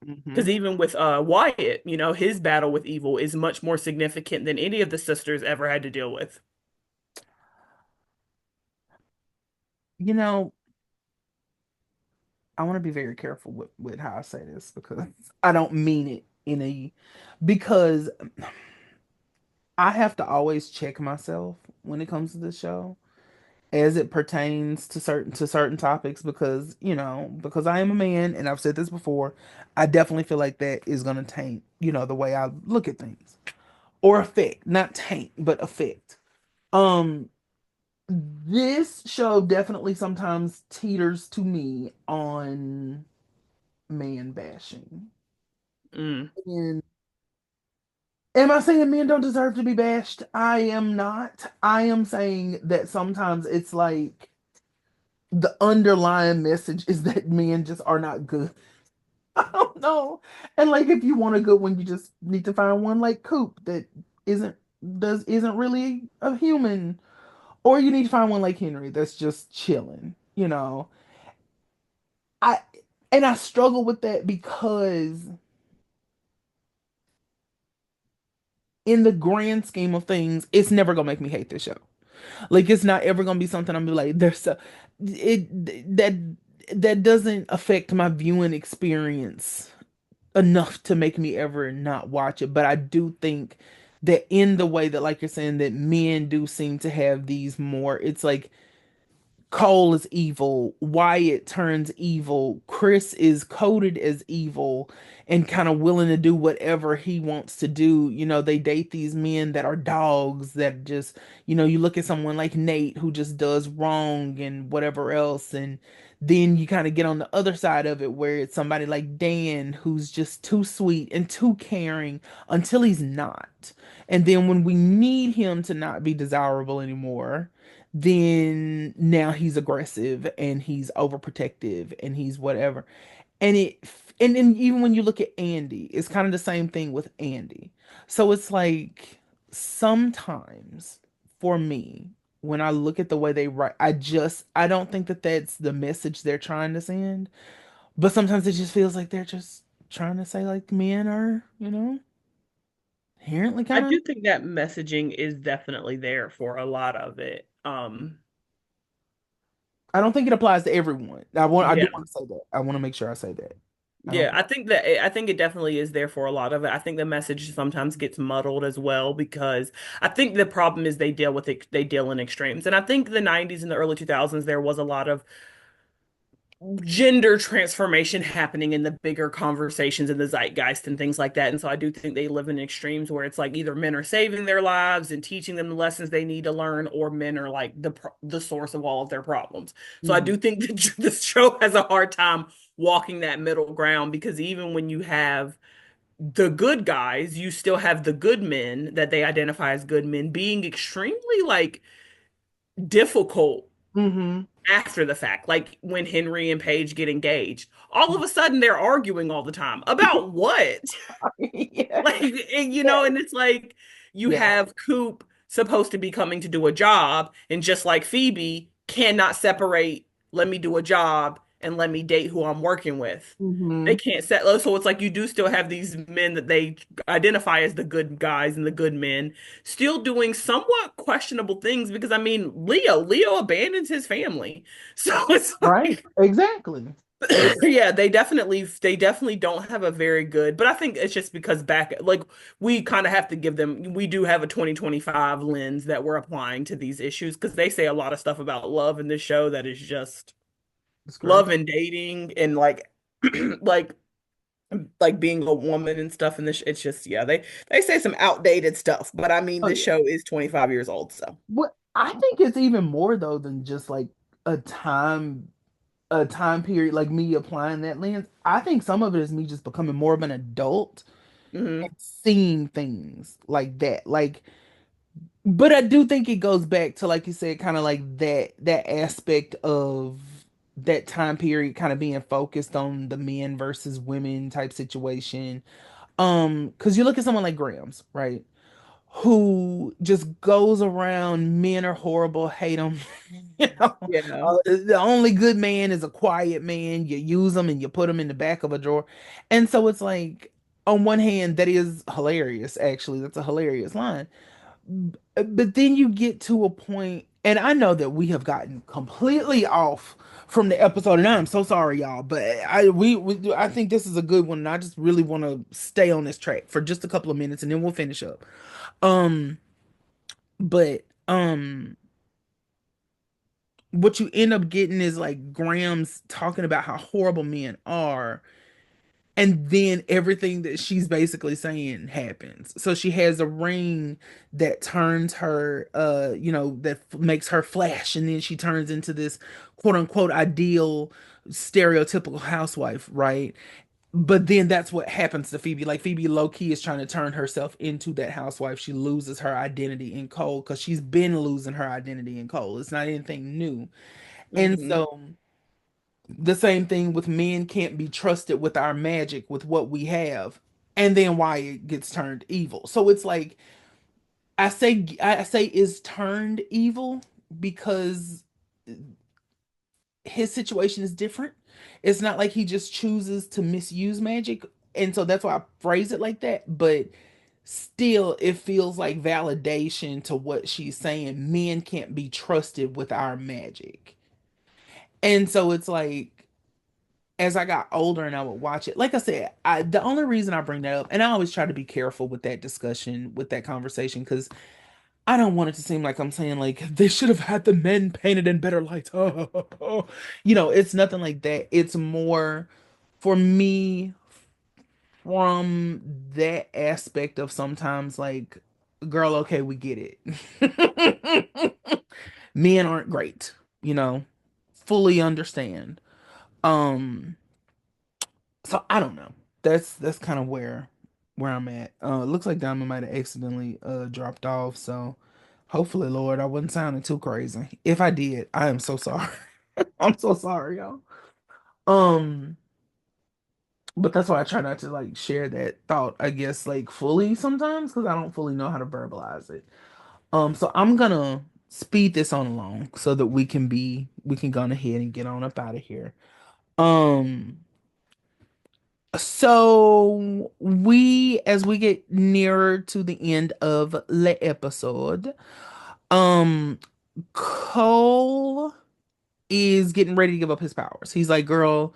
Hmm. Because even with Wyatt, you know, his battle with evil is much more significant than any of the sisters ever had to deal with. You know, I want to be very careful with how I say this because I don't mean it in a because I have to always check myself when it comes to this show as it pertains to certain topics because, you know, because I am a man and I've said this before, I definitely feel like that is going to taint, you know, the way I look at things or affect, not taint, but affect. Um this show definitely sometimes teeters to me on man bashing. Mm. And am I saying men don't deserve to be bashed? I am not. I am saying that sometimes it's like the underlying message is that men just are not good. I don't know. And like if you want a good one, you just need to find one like Coop that isn't isn't really a human. Or you need to find one like Henry that's just chilling, you know. I and I struggle with that because in the grand scheme of things, it's never gonna make me hate this show. Like it's not ever gonna be something I'm gonna be like, there's a that that doesn't affect my viewing experience enough to make me ever not watch it. But I do think that in the way that, like you're saying, that men do seem to have these more, it's like Cole is evil, Wyatt turns evil, Chris is coded as evil and kind of willing to do whatever he wants to do. You know, they date these men that are dogs that just, you know, you look at someone like Nate who just does wrong and whatever else. And then you kind of get on the other side of it where it's somebody like Dan who's just too sweet and too caring until he's not. And then when we need him to not be desirable anymore, then now he's aggressive and he's overprotective and he's whatever. And and then even when you look at Andy, it's kind of the same thing with Andy. So it's like sometimes for me, when I look at the way they write, I don't think that that's the message they're trying to send. But sometimes it just feels like they're just trying to say like men are, you know, inherently I kind of. do think that messaging is definitely there for a lot of it. I don't think it applies to everyone. I do Yeah. want to say that. I want to make sure I say that. I don't Yeah, think. I think it definitely is there for a lot of it. I think the message sometimes gets muddled as well because I think the problem is they deal in extremes. And I think the 90s and the early 2000s there was a lot of gender transformation happening in the bigger conversations in the zeitgeist and things like that. And so I do think they live in extremes where it's like either men are saving their lives and teaching them the lessons they need to learn, or men are like the source of all of their problems. So I Mhm. do think that the show has a hard time walking that middle ground because even when you have the good guys, you still have the good men that they identify as good men being extremely like difficult Mhm. after the fact, like when Henry and Paige get engaged. All of a sudden, they're arguing all the time about what? Yeah. Like, and, you know, Yeah. and it's like you Yeah. have Coop supposed to be coming to do a job, and just like Phoebe cannot separate, let me do a job and let me date who I'm working with. They Mhm. can't set, so it's like you do still have these men that they identify as the good guys and the good men, still doing somewhat questionable things because I mean, Leo abandons his family. So it's Right. like Exactly. yeah, they definitely don't have a very good, but I think it's just because back like we kind of have to give them we do have a 2025 lens that we're applying to these issues because they say a lot of stuff about love in this show that is just It's great. love and dating and like like being a woman and stuff in this it's just yeah, they say some outdated stuff, but I mean Oh this yeah. show is 25 years old, so. What I think it's even more though than just like a time period like me applying that lens. I think some of it is me just becoming more of an adult and Hmm. seeing things like that. Like but I do think it goes back to like you said, kind of like that aspect of that time period kind of being focused on the men versus women type situation. Because you look at someone like Grams, right? who just goes around, men are horrible, hate them. Yeah. The only good man is a quiet man. You use them and you put them in the back of a drawer. And so it's like, on one hand, that is hilarious, actually. That's a hilarious line. But then you get to a point, and I know that we have gotten completely off from the episode, and I'm so sorry, y'all. But I think this is a good one, and I just really want to stay on this track for just a couple of minutes, and then we'll finish up. Um, but what you end up getting is like Graham's talking about how horrible men are, and then everything that she's basically saying happens. So she has a ring that turns her that makes her flash, and then she turns into this quote unquote ideal stereotypical housewife, right? But then that's what happens to Phoebe. Like, Phoebe low key is trying to turn herself into that housewife. She loses her identity in Cole because she's been losing her identity in Cole. It's not anything new. And Hmm. so the same thing with men can't be trusted with our magic, with what we have, and then why it gets turned evil. So it's like, I say is turned evil because his situation is different. It's not like he just chooses to misuse magic, and so that's why I phrase it like that. But still, it feels like validation to what she's saying. Men can't be trusted with our magic. And so it's like, as I got older and I would watch it, like I said, the only reason I bring that up, and I always try to be careful with that discussion, with that conversation, because I don't want it to seem like I'm saying like they should have had the men painted in better lights. It's nothing like that. It's more for me from that aspect of sometimes like, girl, okay, we get it. Men aren't great, you know, fully understand. Um, so I don't know. That's kind of where I'm at. Looks like Diamond might have accidentally dropped off, so hopefully, Lord, I wasn't sounding too crazy. If I did, I am so sorry. I'm so sorry, y'all. Um, but that's why I try not to like share that thought, I guess, like fully sometimes, because I don't fully know how to verbalize it. So I'm gonna speed this on along so that we can go ahead and get on up out of here. Um, so as we get nearer to the end of the episode, um, Cole is getting ready to give up his powers. He's like, girl,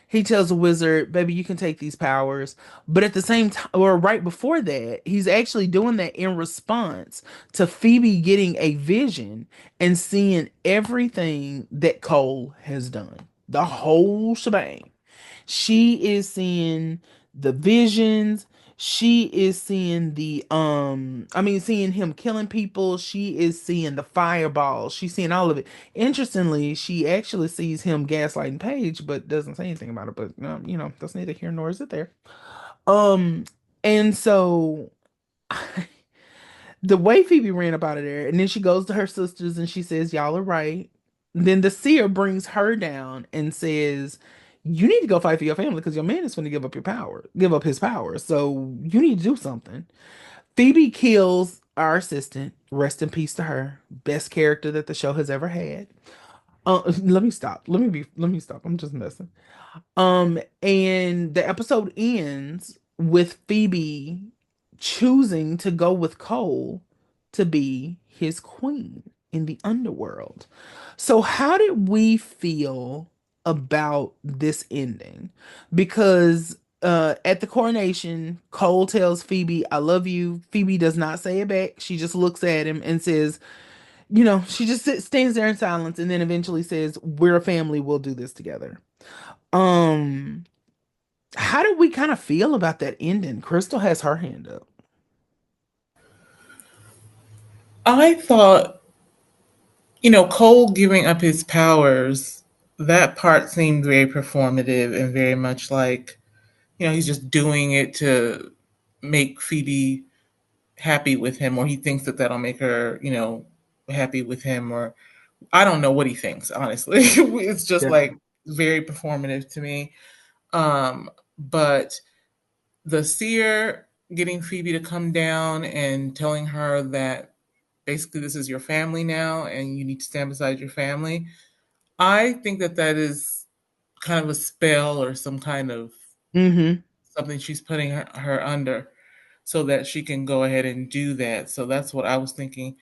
he tells the wizard, baby, you can take these powers. But at the same time, or right before that, he's actually doing that in response to Phoebe getting a vision and seeing everything that Cole has done. The whole shebang. She is seeing the visions. She is seeing seeing him killing people. She is seeing the fireballs. She's seeing all of it. Interestingly, she actually sees him gaslighting Paige, but doesn't say anything about it. But that's neither here nor is it there. Um, and so the way Phoebe ran up out of there, and then she goes to her sisters and she says, y'all are right. Then the seer brings her down and says, you need to go fight for your family because your man is going to give up his power. So you need to do something. Phoebe kills our assistant. Rest in peace to her. Best character that the show has ever had. Let me stop. Let me stop. I'm just messing. And the episode ends with Phoebe choosing to go with Cole to be his queen in the underworld. So, how did we feel about this ending? Because at the coronation, Cole tells Phoebe, I love you. Phoebe does not say it back. She just looks at him and says, she just stands there in silence and then eventually says, we're a family. We'll do this together. Um, how did we kind of feel about that ending? Crystal has her hand up. I thought, Cole giving up his powers, that part seemed very performative and very much like, he's just doing it to make Phoebe happy with him, or he thinks that that'll make her, happy with him, or I don't know what he thinks, honestly. It's just Yeah. like very performative to me. But the seer getting Phoebe to come down and telling her that basically this is your family now and you need to stand beside your family. I think that that is kind of a spell or some kind of Mm-hmm. something she's putting her under so that she can go ahead and do that. So that's what I was thinking.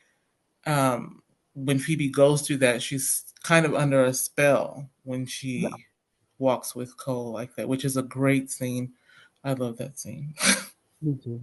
When Phoebe goes through that, she's kind of under a spell when Yeah, she walks with Cole like that, which is a great scene. I love that scene. me too.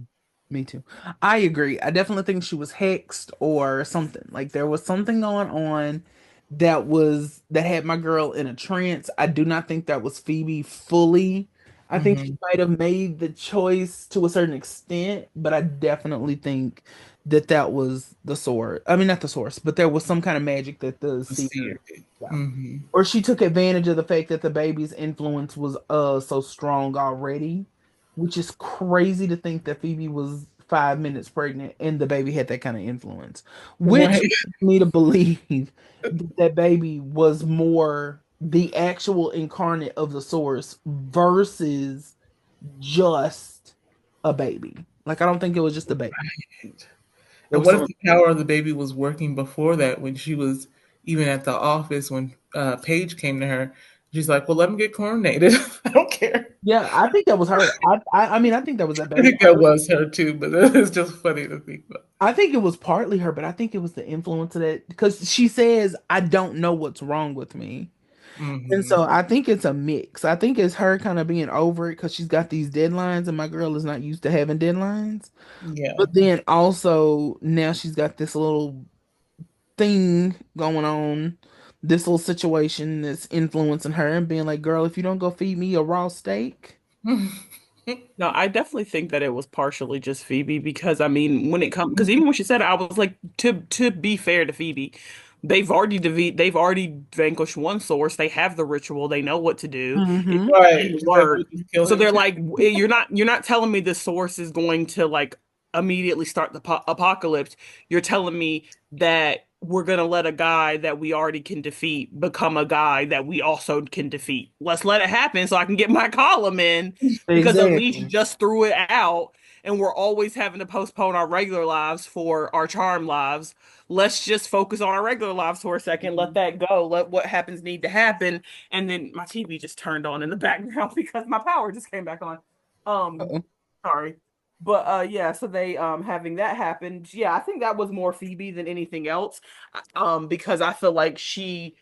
Me too. I agree. I definitely think she was hexed or something. Like there was something going on that had my girl in a trance. I do not think that was Phoebe fully. I think she Hmm. might have made the choice to a certain extent, but I definitely think that that was the source. I mean, not the source, but there was some kind of magic that the The seer seer, did. yeah. Hmm. Or she took advantage of the fact that the baby's influence was so strong already, which is crazy to think that Phoebe was 5 minutes pregnant and the baby had that kind of influence, which Right. leads me to believe that that baby was more the actual incarnate of the source versus just a baby. Like I don't think it was just a baby. There And was what if some. the power of the baby was working before that when she was even at the office when Paige came to her? She's like, well, let me get coronated. I don't care. Yeah, I think that was her. I mean I think that was that I baby. think that was her too, but it's just funny to think about. I think it was partly her, but I think it was the influence of that because she says, I don't know what's wrong with me. And Hmm. so I think it's a mix. I think it's her kind of being over it because she's got these deadlines and my girl is not used to having deadlines. Yeah. But then also now she's got this little thing going on, this little situation that's influencing her and being like, girl, if you don't go feed me a raw steak. No, I definitely think that it was partially just Phoebe because I mean, when it comes, because even when she said it, I was like, to be fair to Phoebe, they've already vanquished one source. They have the ritual. They know what to do. It Mm-hmm. Right. didn't She's like, we'll work. just kill So him they're too. like, you're not telling me the source is going to like immediately start the apocalypse. You're telling me that we're gonna let a guy that we already can defeat become a guy that we also can defeat. Let's let it happen so I can get my column in because Alicia Exactly. just threw it out and we're always having to postpone our regular lives for our charm lives. Let's just focus on our regular lives for a second. Let that go. Let what happens need to happen. And then my TV just turned on in the background because my power just came back on. Um, Uh-oh. sorry. But yeah, so they having that happen. Yeah, I think that was more Phoebe than anything else. Because I feel like she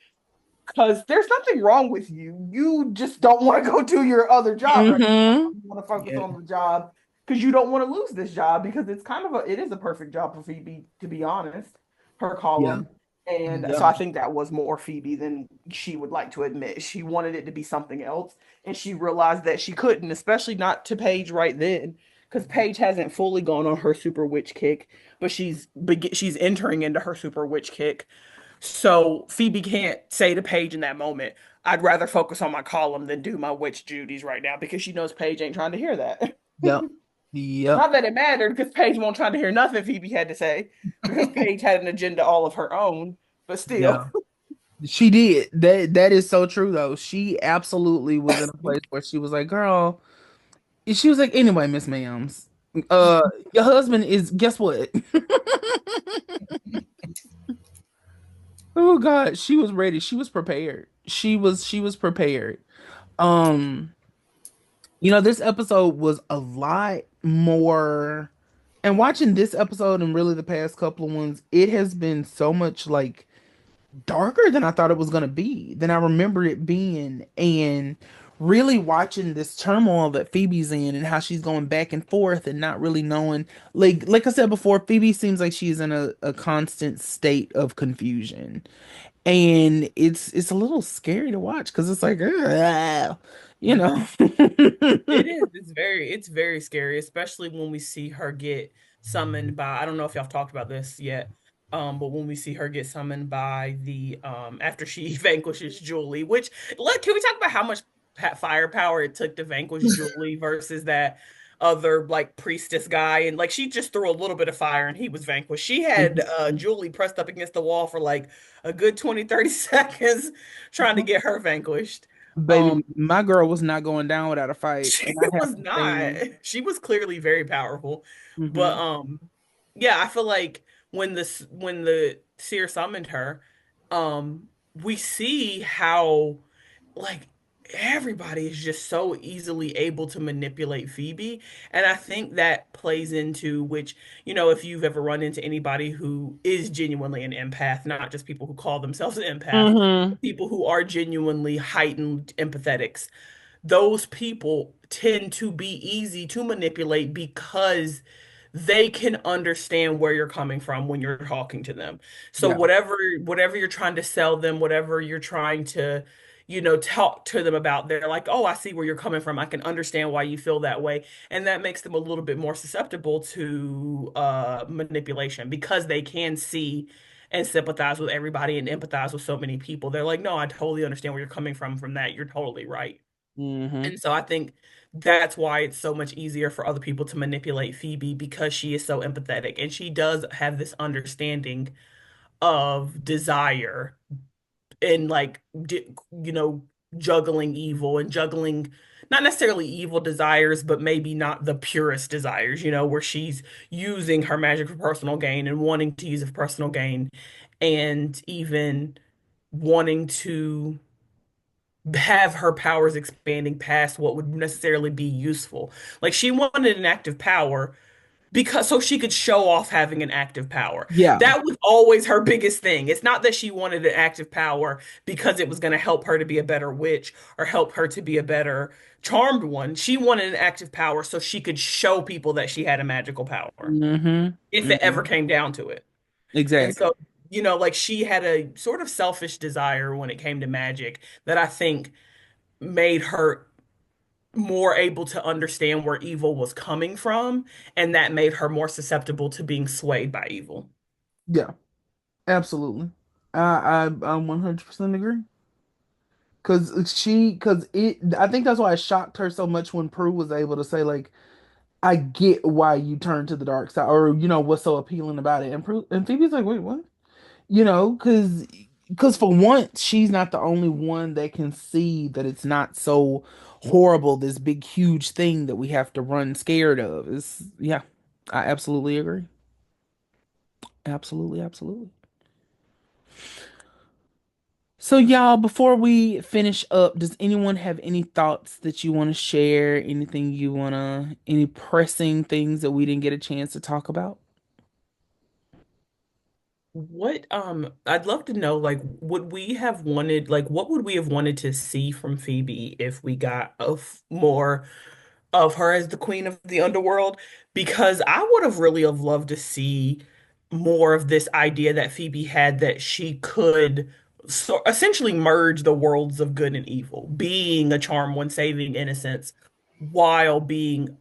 because there's nothing wrong with you. You just don't want to go do your other job right Mm-hmm. now. You want to focus Yeah. on the job because you don't want to lose this job because it's kind of it is a perfect job for Phoebe, to be honest, her Yeah. column. And so Yeah. I think that was more Phoebe than she would like to admit. She wanted it to be something else, and she realized that she couldn't, especially not to Paige right then, because Paige hasn't fully gone on her super witch kick, but she's entering into her super witch kick. So Phoebe can't say to Paige in that moment, I'd rather focus on my column than do my witch duties right now because she knows Paige ain't trying to hear that. Yep. Yep. Not that it mattered because Paige won't try to hear nothing Phoebe had to say because Paige had an agenda all of her own, but still. Yeah. She did. That is so true though. She absolutely was in a place where she was like, girl, she was like, anyway, Miss Ma'ams, your husband is guess what? Oh God, she was ready. She was prepared. She was prepared. Um, this episode was a lot more and watching this episode and really the past couple of ones, it has been so much like darker than I thought it was going to be, than I remember it being. And really watching this turmoil that Phoebe's in and how she's going back and forth and not really knowing. Like I said before, Phoebe seems like she's in a constant state of confusion. And it's a little scary to watch because it's like, "Ugh," you know. It is. It's very scary, especially when we see her get summoned by, I don't know if y'all have talked about this yet. But when we see her get summoned by the after she vanquishes Julie, which look, can we talk about how much firepower it took to vanquish Julie versus that other like priestess guy? And like she just threw a little bit of fire and he was vanquished. She had Julie pressed up against the wall for like a good 20, 30 seconds trying to get her vanquished. Baby, my girl was not going down without a fight, She and I have was to not. stand. She was clearly very powerful. But Hmm. yeah, I feel like when the seer summoned her, we see how like everybody is just so easily able to manipulate Phoebe. And I think that plays into which, if you've ever run into anybody who is genuinely an empath, not just people who call themselves an empath, Hmm. but people who are genuinely heightened empathetics, those people tend to be easy to manipulate because they can understand where you're coming from when you're talking to them. So Yeah. whatever you're trying to sell them, whatever you're trying to, talk to them about, they're like, "Oh, I see where you're coming from. I can understand why you feel that way." And that makes them a little bit more susceptible to manipulation because they can see and sympathize with everybody and empathize with so many people. They're like, "No, I totally understand where you're coming from that. You're totally right." Hmm. And so I think that's why it's so much easier for other people to manipulate Phoebe because she is so empathetic and she does have this understanding of desire and like you know juggling evil and juggling not necessarily evil desires but maybe not the purest desires, where she's using her magic for personal gain and wanting to use it for personal gain and even wanting to have her powers expanding past what would necessarily be useful. Like she wanted an active power because so she could show off having an active power. Yeah. That was always her biggest thing. It's not that she wanted an active power because it was going to help her to be a better witch or help her to be a better charmed one. She wanted an active power so she could show people that she had a magical power Hmm. if it ever Hmm. came down to it. And Exactly. so, like she had a sort of selfish desire when it came to magic that I think made her more able to understand where evil was coming from, and that made her more susceptible to being swayed by evil. Yeah. Absolutely. I 100% agree. I think that's why it shocked her so much when Prue was able to say, like, I get why you turned to the dark side, or, what's so appealing about it. And Phoebe's like, wait, what? Because for once, she's not the only one that can see that it's not so horrible, this big, huge thing that we have to run scared of. Yeah, I absolutely agree. Absolutely, absolutely. So, y'all, before we finish up, does anyone have any thoughts that you want to share? Any pressing things that we didn't get a chance to talk about? I'd love to know, like, what would we have wanted to see from Phoebe if we got more of her as the queen of the underworld? Because I would have really have loved to see more of this idea that Phoebe had that she could so essentially merge the worlds of good and evil, being a charm one, saving innocence, while being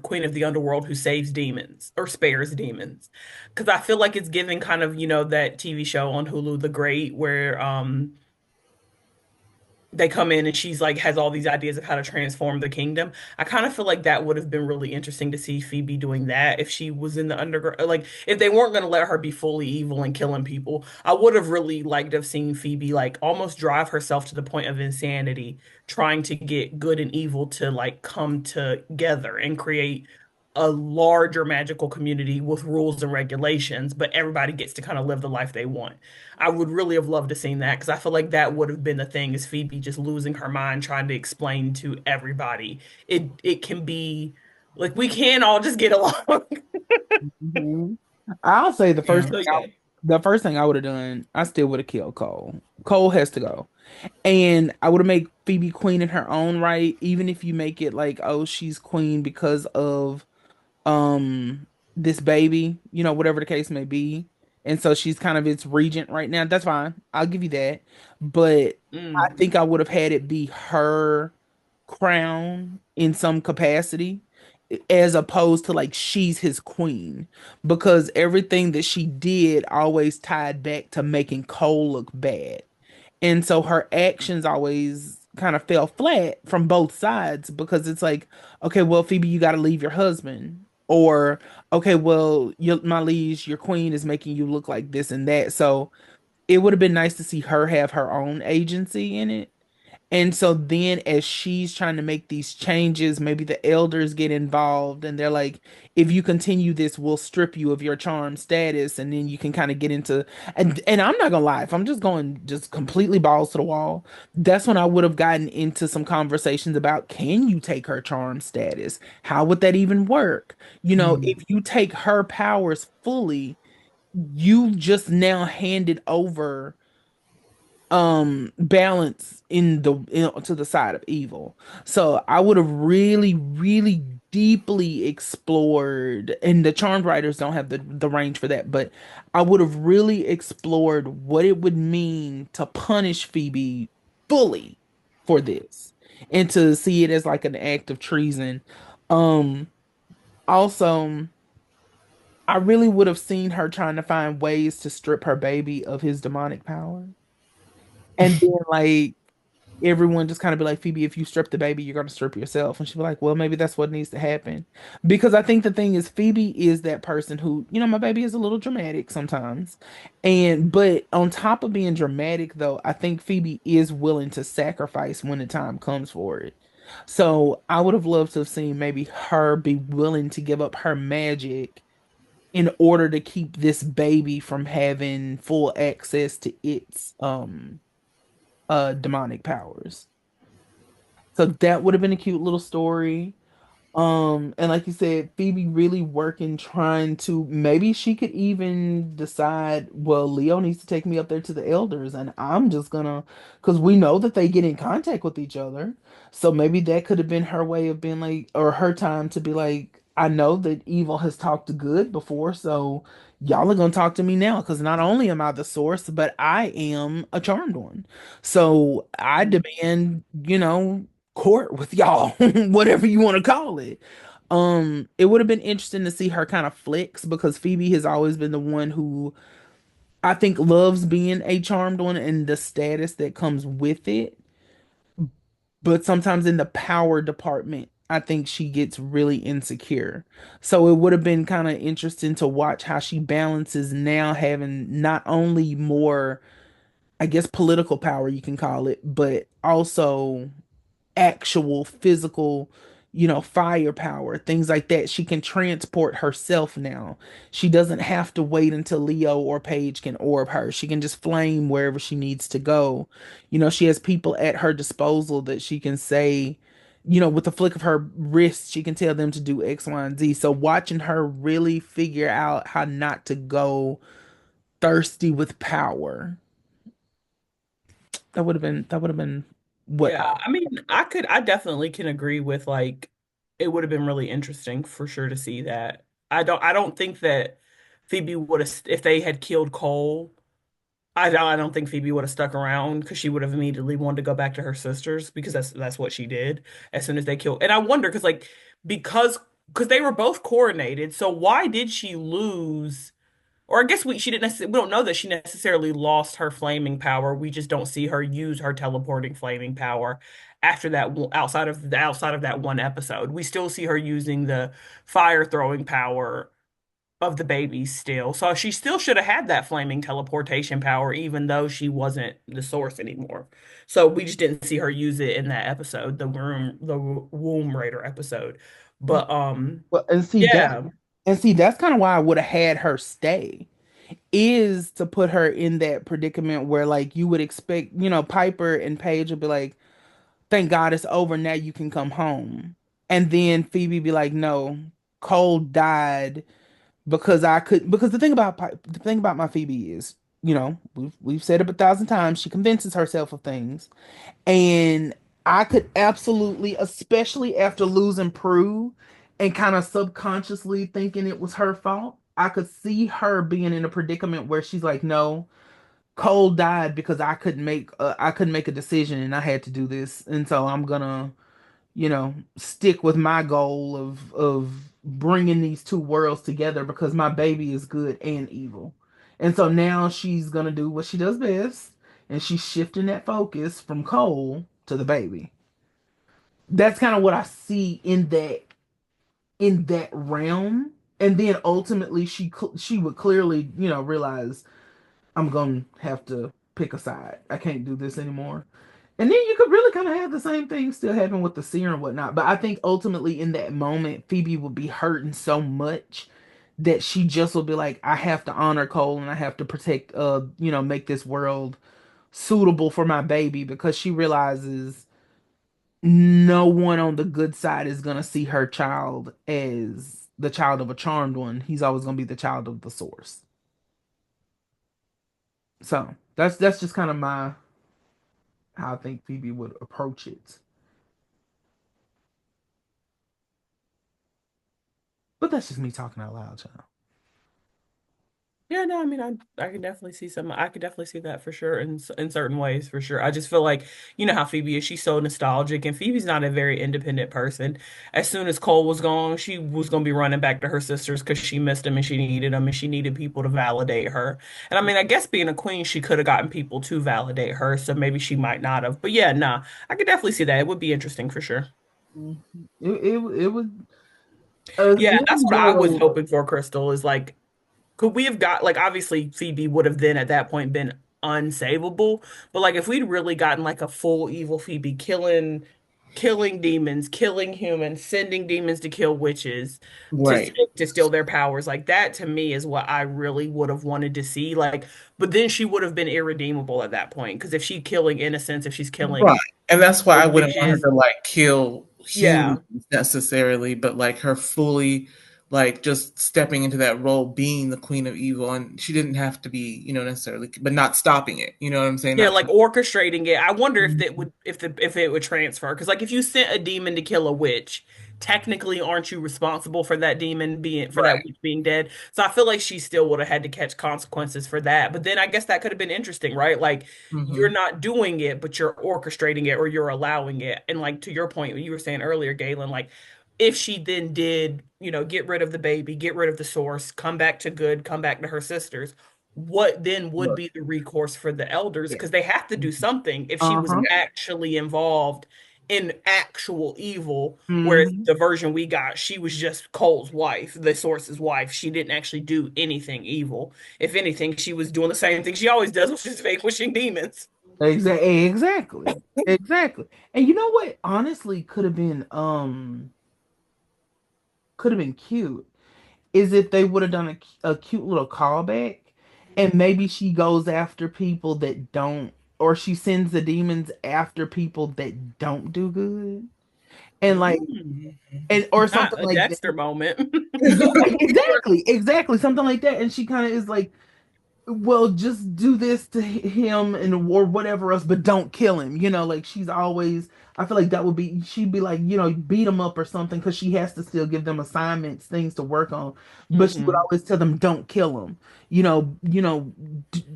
queen of the underworld who saves demons or spares demons. Because I feel like it's giving kind of, that TV show on Hulu, The Great, where they come in and she's like has all these ideas of how to transform the kingdom. I kind of feel like that would have been really interesting to see Phoebe doing that if she was in the underground. Like if they weren't going to let her be fully evil and killing people, I would have really liked to have seen Phoebe like almost drive herself to the point of insanity, trying to get good and evil to like come together and create a larger magical community with rules and regulations, but everybody gets to kind of live the life they want. I would really have loved to seen that because I feel like that would have been the thing is Phoebe just losing her mind trying to explain to everybody. It can be like we can all just get along. Mhm. I'll say Yeah. So yeah. the first thing I would have done, I still would have killed Cole. Cole has to go. And I would have made Phoebe queen in her own right, even if you make it like, oh, she's queen because of this baby, whatever the case may be. And so she's kind of its regent right now. That's fine. I'll give you that. But I Mm. think I would have had it be her crown in some capacity as opposed to like she's his queen because everything that she did always tied back to making Cole look bad. And so her actions always kind of fell flat from both sides because it's like, okay, well, Phoebe, you got to leave your husband. Or, okay, well, my liege, your queen is making you look like this and that. So it would have been nice to see her have her own agency in it. And so then, as she's trying to make these changes, maybe the elders get involved and they're like, if you continue this, we'll strip you of your charm status. And then you can kind of get into, and I'm not gonna lie, if I'm just going just completely balls to the wall, that's when I would have gotten into some conversations about, can you take her charm status? How would that even work? You know, Mm. if you take her powers fully, you just now handed over balance to the side of evil. So I would have really deeply explored, and the charmed writers don't have the range for that, but I would have really explored what it would mean to punish Phoebe fully for this and to see it as like an act of treason. um Also, I really would have seen her trying to find ways to strip her baby of his demonic power. And then like everyone just kind of be like, Phoebe, if you strip the baby, you're gonna strip yourself. And she'd be like, well, maybe that's what needs to happen. Because I think the thing is, Phoebe is that person who, my baby is a little dramatic sometimes. And but on top of being dramatic though, I think Phoebe is willing to sacrifice when the time comes for it. So I would have loved to have seen maybe her be willing to give up her magic in order to keep this baby from having full access to its demonic powers. So that would have been a cute little story. And like you said, Phoebe really working, trying to maybe she could even decide, well, Leo needs to take me up there to the elders, and I'm just gonna, because we know that they get in contact with each other. So maybe that could have been her way of being like, or her time to be like, I know that evil has talked to good before, so y'all are gonna talk to me now, because not only am I the source, but I am a charmed one. So I demand, court with y'all, whatever you want to call it. It would have been interesting to see her kind of flex because Phoebe has always been the one who I think loves being a charmed one and the status that comes with it. But sometimes in the power department, I think she gets really insecure. So it would have been kind of interesting to watch how she balances now having not only more, I guess, political power, you can call it, but also actual physical, firepower, things like that. She can transport herself now. She doesn't have to wait until Leo or Paige can orb her. She can just flame wherever she needs to go. She has people at her disposal that she can say, with the flick of her wrist, she can tell them to do X, Y, and Z. So watching her really figure out how not to go thirsty with power, that would have been what Yeah, I mean, I definitely can agree with like it would have been really interesting for sure to see that. I don't think that Phoebe would have if they had killed Cole. I don't think Phoebe would have stuck around because she would have immediately wanted to go back to her sisters because that's what she did as soon as they killed. And I wonder because because they were both coordinated, so why did she lose? Or I guess she didn't necessarily, we don't know that she necessarily lost her flaming power. We just don't see her use her teleporting flaming power after that outside of that one episode. We still see her using the fire throwing power of the baby still. So she still should have had that flaming teleportation power even though she wasn't the source anymore. So we just didn't see her use it in that episode, the womb raider episode. But well, yeah. and see that's kind of why I would have had her stay, is to put her in that predicament where like you would expect, Piper and Paige would be like, thank God it's over, now you can come home. And then Phoebe be like, no, Cole died because the thing about my Phoebe is, we've said it a thousand times, she convinces herself of things. And I could absolutely, especially after losing Prue and kind of subconsciously thinking it was her fault, I could see her being in a predicament where she's like, no, Cole died because I couldn't make a decision and I had to do this. And so I'm gonna, stick with my goal of bringing these two worlds together because my baby is good and evil. And so now she's gonna do what she does best, and she's shifting that focus from Cole to the baby. That's kind of what I see in that realm. And then ultimately she would clearly, realize I'm gonna have to pick a side. I can't do this anymore. And then you could really kind of have the same thing still happen with the seer and whatnot. But I think ultimately in that moment, Phoebe would be hurting so much that she just will be like, I have to honor Cole and I have to protect, make this world suitable for my baby because she realizes no one on the good side is gonna see her child as the child of a charmed one. He's always gonna be the child of the source. So that's just kind of my how I think Phoebe would approach it. But that's just me talking out loud, child. Yeah, no, I mean, I can definitely see some. I could definitely see that for sure in certain ways for sure. I just feel like you know how Phoebe is. She's so nostalgic, and Phoebe's not a very independent person. As soon as Cole was gone, she was gonna be running back to her sisters because she missed him and she needed them and she needed people to validate her. And I mean, I guess being a queen, she could have gotten people to validate her, so maybe she might not have. But yeah, nah, I could definitely see that. It would be interesting for sure. Mhm. It would Yeah, again that's what I was though. hoping for, Crystal, is like could we have got like obviously Phoebe would have then at that point been unsavable, but like if we'd really gotten like a full evil Phoebe killing demons, killing humans, sending demons to kill witches Right. to steal their powers, like that to me is what I really would have wanted to see. Like, but then she would have been irredeemable at that point because if she's killing innocents, if she's Right. killing And that's why I wouldn't want her witches, to like kill humans yeah. necessarily, but like her fully like just stepping into that role being the queen of evil, and she didn't have to be, necessarily, but not stopping it. You know what I'm saying? Yeah, Not like trying. orchestrating it. I wonder if that Mhm. would if it would transfer. Because like if you sent a demon to kill a witch, technically aren't you responsible for that demon being for that Right. witch being dead? So I feel like she still would have had to catch consequences for that. But then I guess that could have been interesting, right? Like you're Hmm. not doing it, but you're orchestrating it or you're allowing it. And like to your point, you were saying earlier, Galen, like if she then did, get rid of the baby, get rid of the source, come back to good, come back to her sisters, what then would Look, be the recourse for the elders? yeah. Because they have to do something if she was Uh-huh. Yeah. actually involved in actual evil. Whereas Hmm. the version we got, she was just Cole's wife, the source's wife. She didn't actually do anything evil. If anything, she was doing the same thing she always does, which is vanquishing demons. Exactly. Exactly. And you know what honestly could have been cute is if they would have done a cute little callback and maybe she goes after people that don't or she sends the demons after people that don't do good and like Mm, and or not something a like Dexter that. moment. Yeah, exactly, something like that. And she kind of is like, well, just do this to him and or whatever else, but don't kill him. Like she's always. I feel like that would be. She'd be like, beat him up or something because she has to still give them assignments, things to work on. But she would Hmm. always tell them, don't kill him.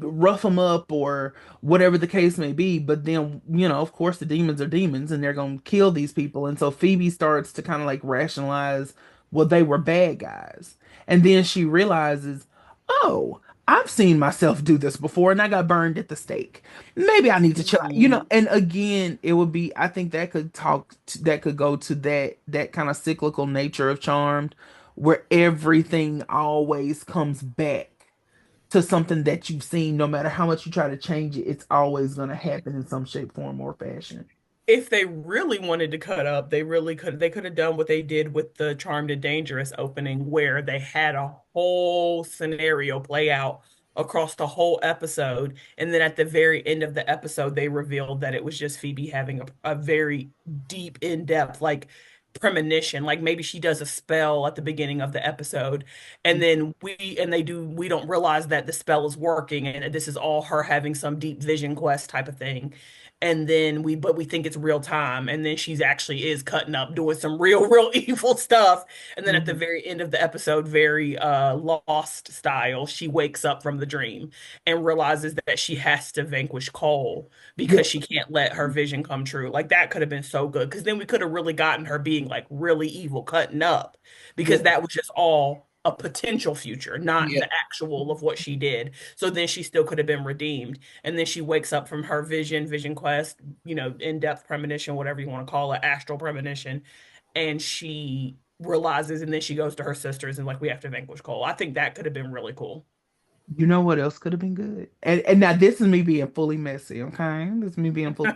Rough him up or whatever the case may be. But then, of course, the demons are demons and they're gonna kill these people. And so Phoebe starts to kind of like rationalize, well, they were bad guys, and then she realizes, oh. I've seen myself do this before and I got burned at the stake. Maybe I need to chill out. Hmm. And again, it would be I think that could go to that kind of cyclical nature of Charmed where everything always comes back to something that you've seen no matter how much you try to change it, it's always going to happen in some shape, form or fashion. If they really wanted to cut up, they could have done what they did with the Charmed and Dangerous opening where they had a whole scenario play out across the whole episode and then at the very end of the episode they revealed that it was just Phoebe having a very deep in-depth like premonition, like maybe she does a spell at the beginning of the episode and then we don't realize that the spell is working and this is all her having some deep vision quest type of thing, and then we think it's real time and then she's actually is cutting up doing some real evil stuff, and then at the Mhm. very end of the episode very Lost style she wakes up from the dream and realizes that she has to vanquish Cole Yeah. because she can't let her vision come true. Like that could have been so good because then we could have really gotten her being like really evil cutting up Yeah. because that was just all a potential future, not Yeah. the actual of what she did. So then she still could have been redeemed, and then she wakes up from her vision quest, in-depth premonition, whatever you want to call it, astral premonition, and she realizes and then she goes to her sisters and like we have to vanquish Cole. I think that could have been really cool. You know what else could have been good? And now this is me being fully messy, okay? This is me being fully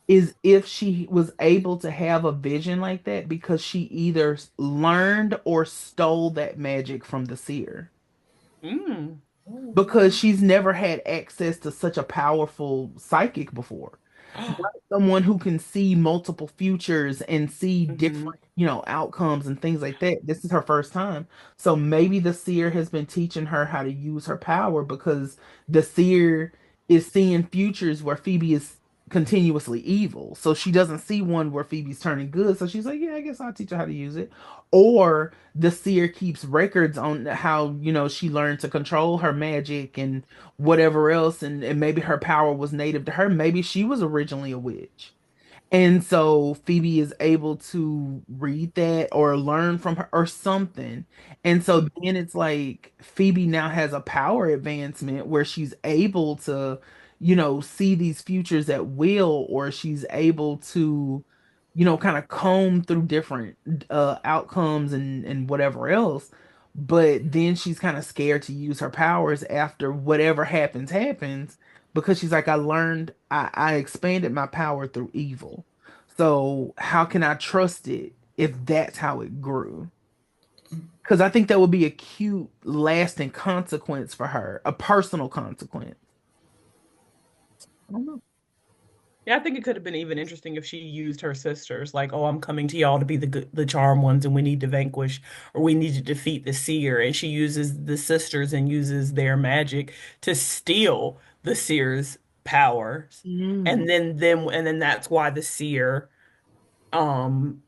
is if she was able to have a vision like that because she either learned or stole that magic from the seer. Mm. Because she's never had access to such a powerful psychic before. Not someone who can see multiple futures and see Hmm. different, outcomes and things like that. This is her first time. So maybe the seer has been teaching her how to use her power because the seer is seeing futures where Phoebe is continuously evil. So she doesn't see one where Phoebe's turning good. So she's like, yeah, I guess I'll teach her how to use it. Or the seer keeps records on how, she learned to control her magic and whatever else, and maybe her power was native to her. Maybe she was originally a witch. And so Phoebe is able to read that or learn from her or something. And so then it's like Phoebe now has a power advancement where she's able to, see these futures at will, or she's able to, kind of comb through different outcomes and whatever else. But then she's kind of scared to use her powers after whatever happens because she's like, I expanded my power through evil. So how can I trust it if that's how it grew? Because I think that would be a cute, lasting consequence for her, a personal consequence. I don't know. Yeah, I think it could have been even interesting if she used her sisters, like, "Oh, I'm coming to y'all to be the charm ones, and we need to vanquish or we need to defeat the seer." And she uses the sisters and uses their magic to steal the seer's powers, Mm. and then that's why the seer um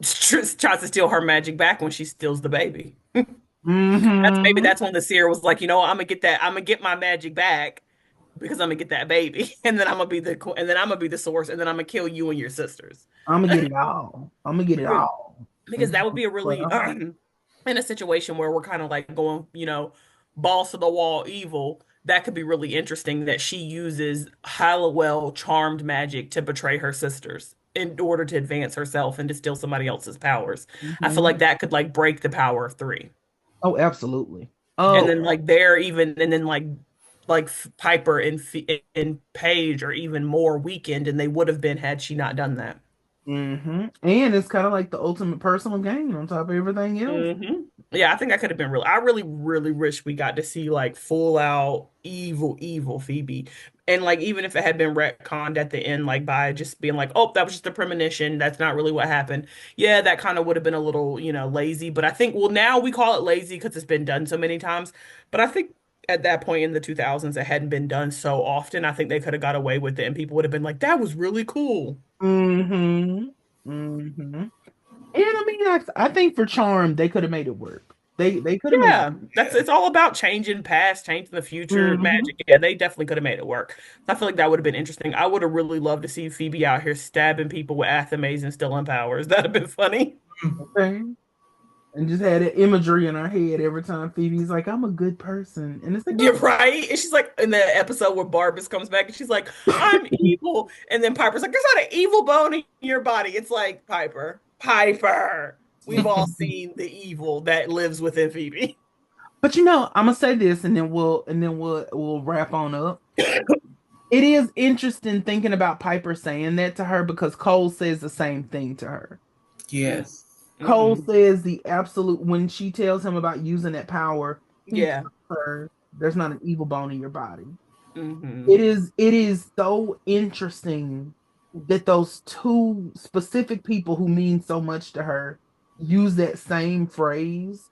tries to steal her magic back when she steals the baby. Maybe Hmm. that's when the seer was like, I'm gonna get I'm gonna get my magic back because I'm gonna get that baby, and then I'm gonna be the source, and then I'm gonna kill you and your sisters. I'm gonna get it all. I'm gonna get it Because all. because And that would be a really in a situation where we're kind of like going, balls to the wall evil. That could be really interesting that she uses Halliwell charmed magic to betray her sisters in order to advance herself and to steal somebody else's powers. I feel like Mhm. that could like break the power of three. Oh, absolutely. And Oh, then like they're even and then like Piper and Paige are even more weakened than they would have been had she not done that. And it's kind of like the ultimate personal gain on top of everything else. Yeah, I think that could have been real. I really, really wish we got to see like full out evil, evil Phoebe. And like even if it had been retconned at the end, like by just being like, oh, that was just a premonition. That's not really what happened. Yeah, that kind of would have been a little, lazy. But I think, well, now we call it lazy because it's been done so many times. But I think at that point in the 2000s, it hadn't been done so often. I think they could have got away with it and people would have been like, that was really cool. Mm-hmm. Mm-hmm. And I mean, I think for charm, they could have made it work. They could have made it. Yeah, it's all about changing past, changing the future, Mm-hmm. magic. Yeah, they definitely could have made it work. I feel like that would have been interesting. I would have really loved to see Phoebe out here stabbing people with Athamaze and still in powers. That'd have been funny. Okay. And just had that imagery in our head every time Phoebe's like, I'm a good person. And it's like, Yeah, right. And she's like in the episode where Barbus comes back and she's like, "I'm evil," and then Piper's like, "There's not an evil bone in your body." It's like Piper, Piper. We've all seen the evil that lives within Phoebe. but I'm gonna say this and then we'll wrap on up. It is interesting thinking about Piper saying that to her because Cole says the same thing to her. Yes. Cole Mm-hmm. says the absolute when she tells him about using that power, he Yeah. tells her there's not an evil bone in your body. Mm-hmm. It is so interesting that those two specific people who mean so much to her use that same phrase.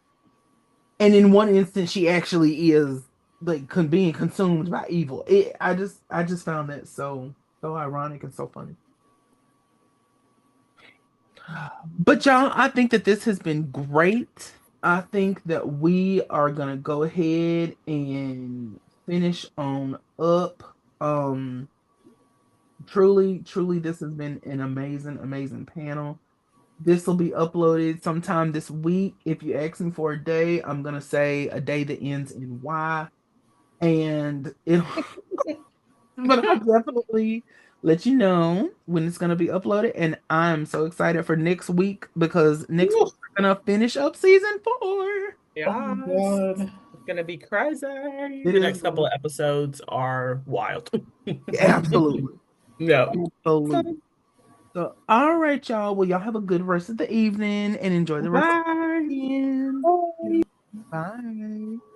And in one instance she actually is like being consumed by evil. I just found that so ironic and so funny. But y'all, I think that this has been great. I think that we are gonna go ahead and finish on up. Truly, this has been an amazing, amazing panel. This will be uploaded sometime this week. If you ask me for a day, I'm gonna say a day that ends in Y. And it but I'll definitely let you know when it's gonna be uploaded. And I'm so excited for next week because next week Woo. we're gonna finish up season 4. Oh my Yes. God. Gonna be crazy. It The is next couple of episodes are wild. absolutely, Yeah. absolutely. So, all right, y'all. Well, y'all have a good rest of the evening and enjoy the rest of Bye. the weekend. Bye. Bye.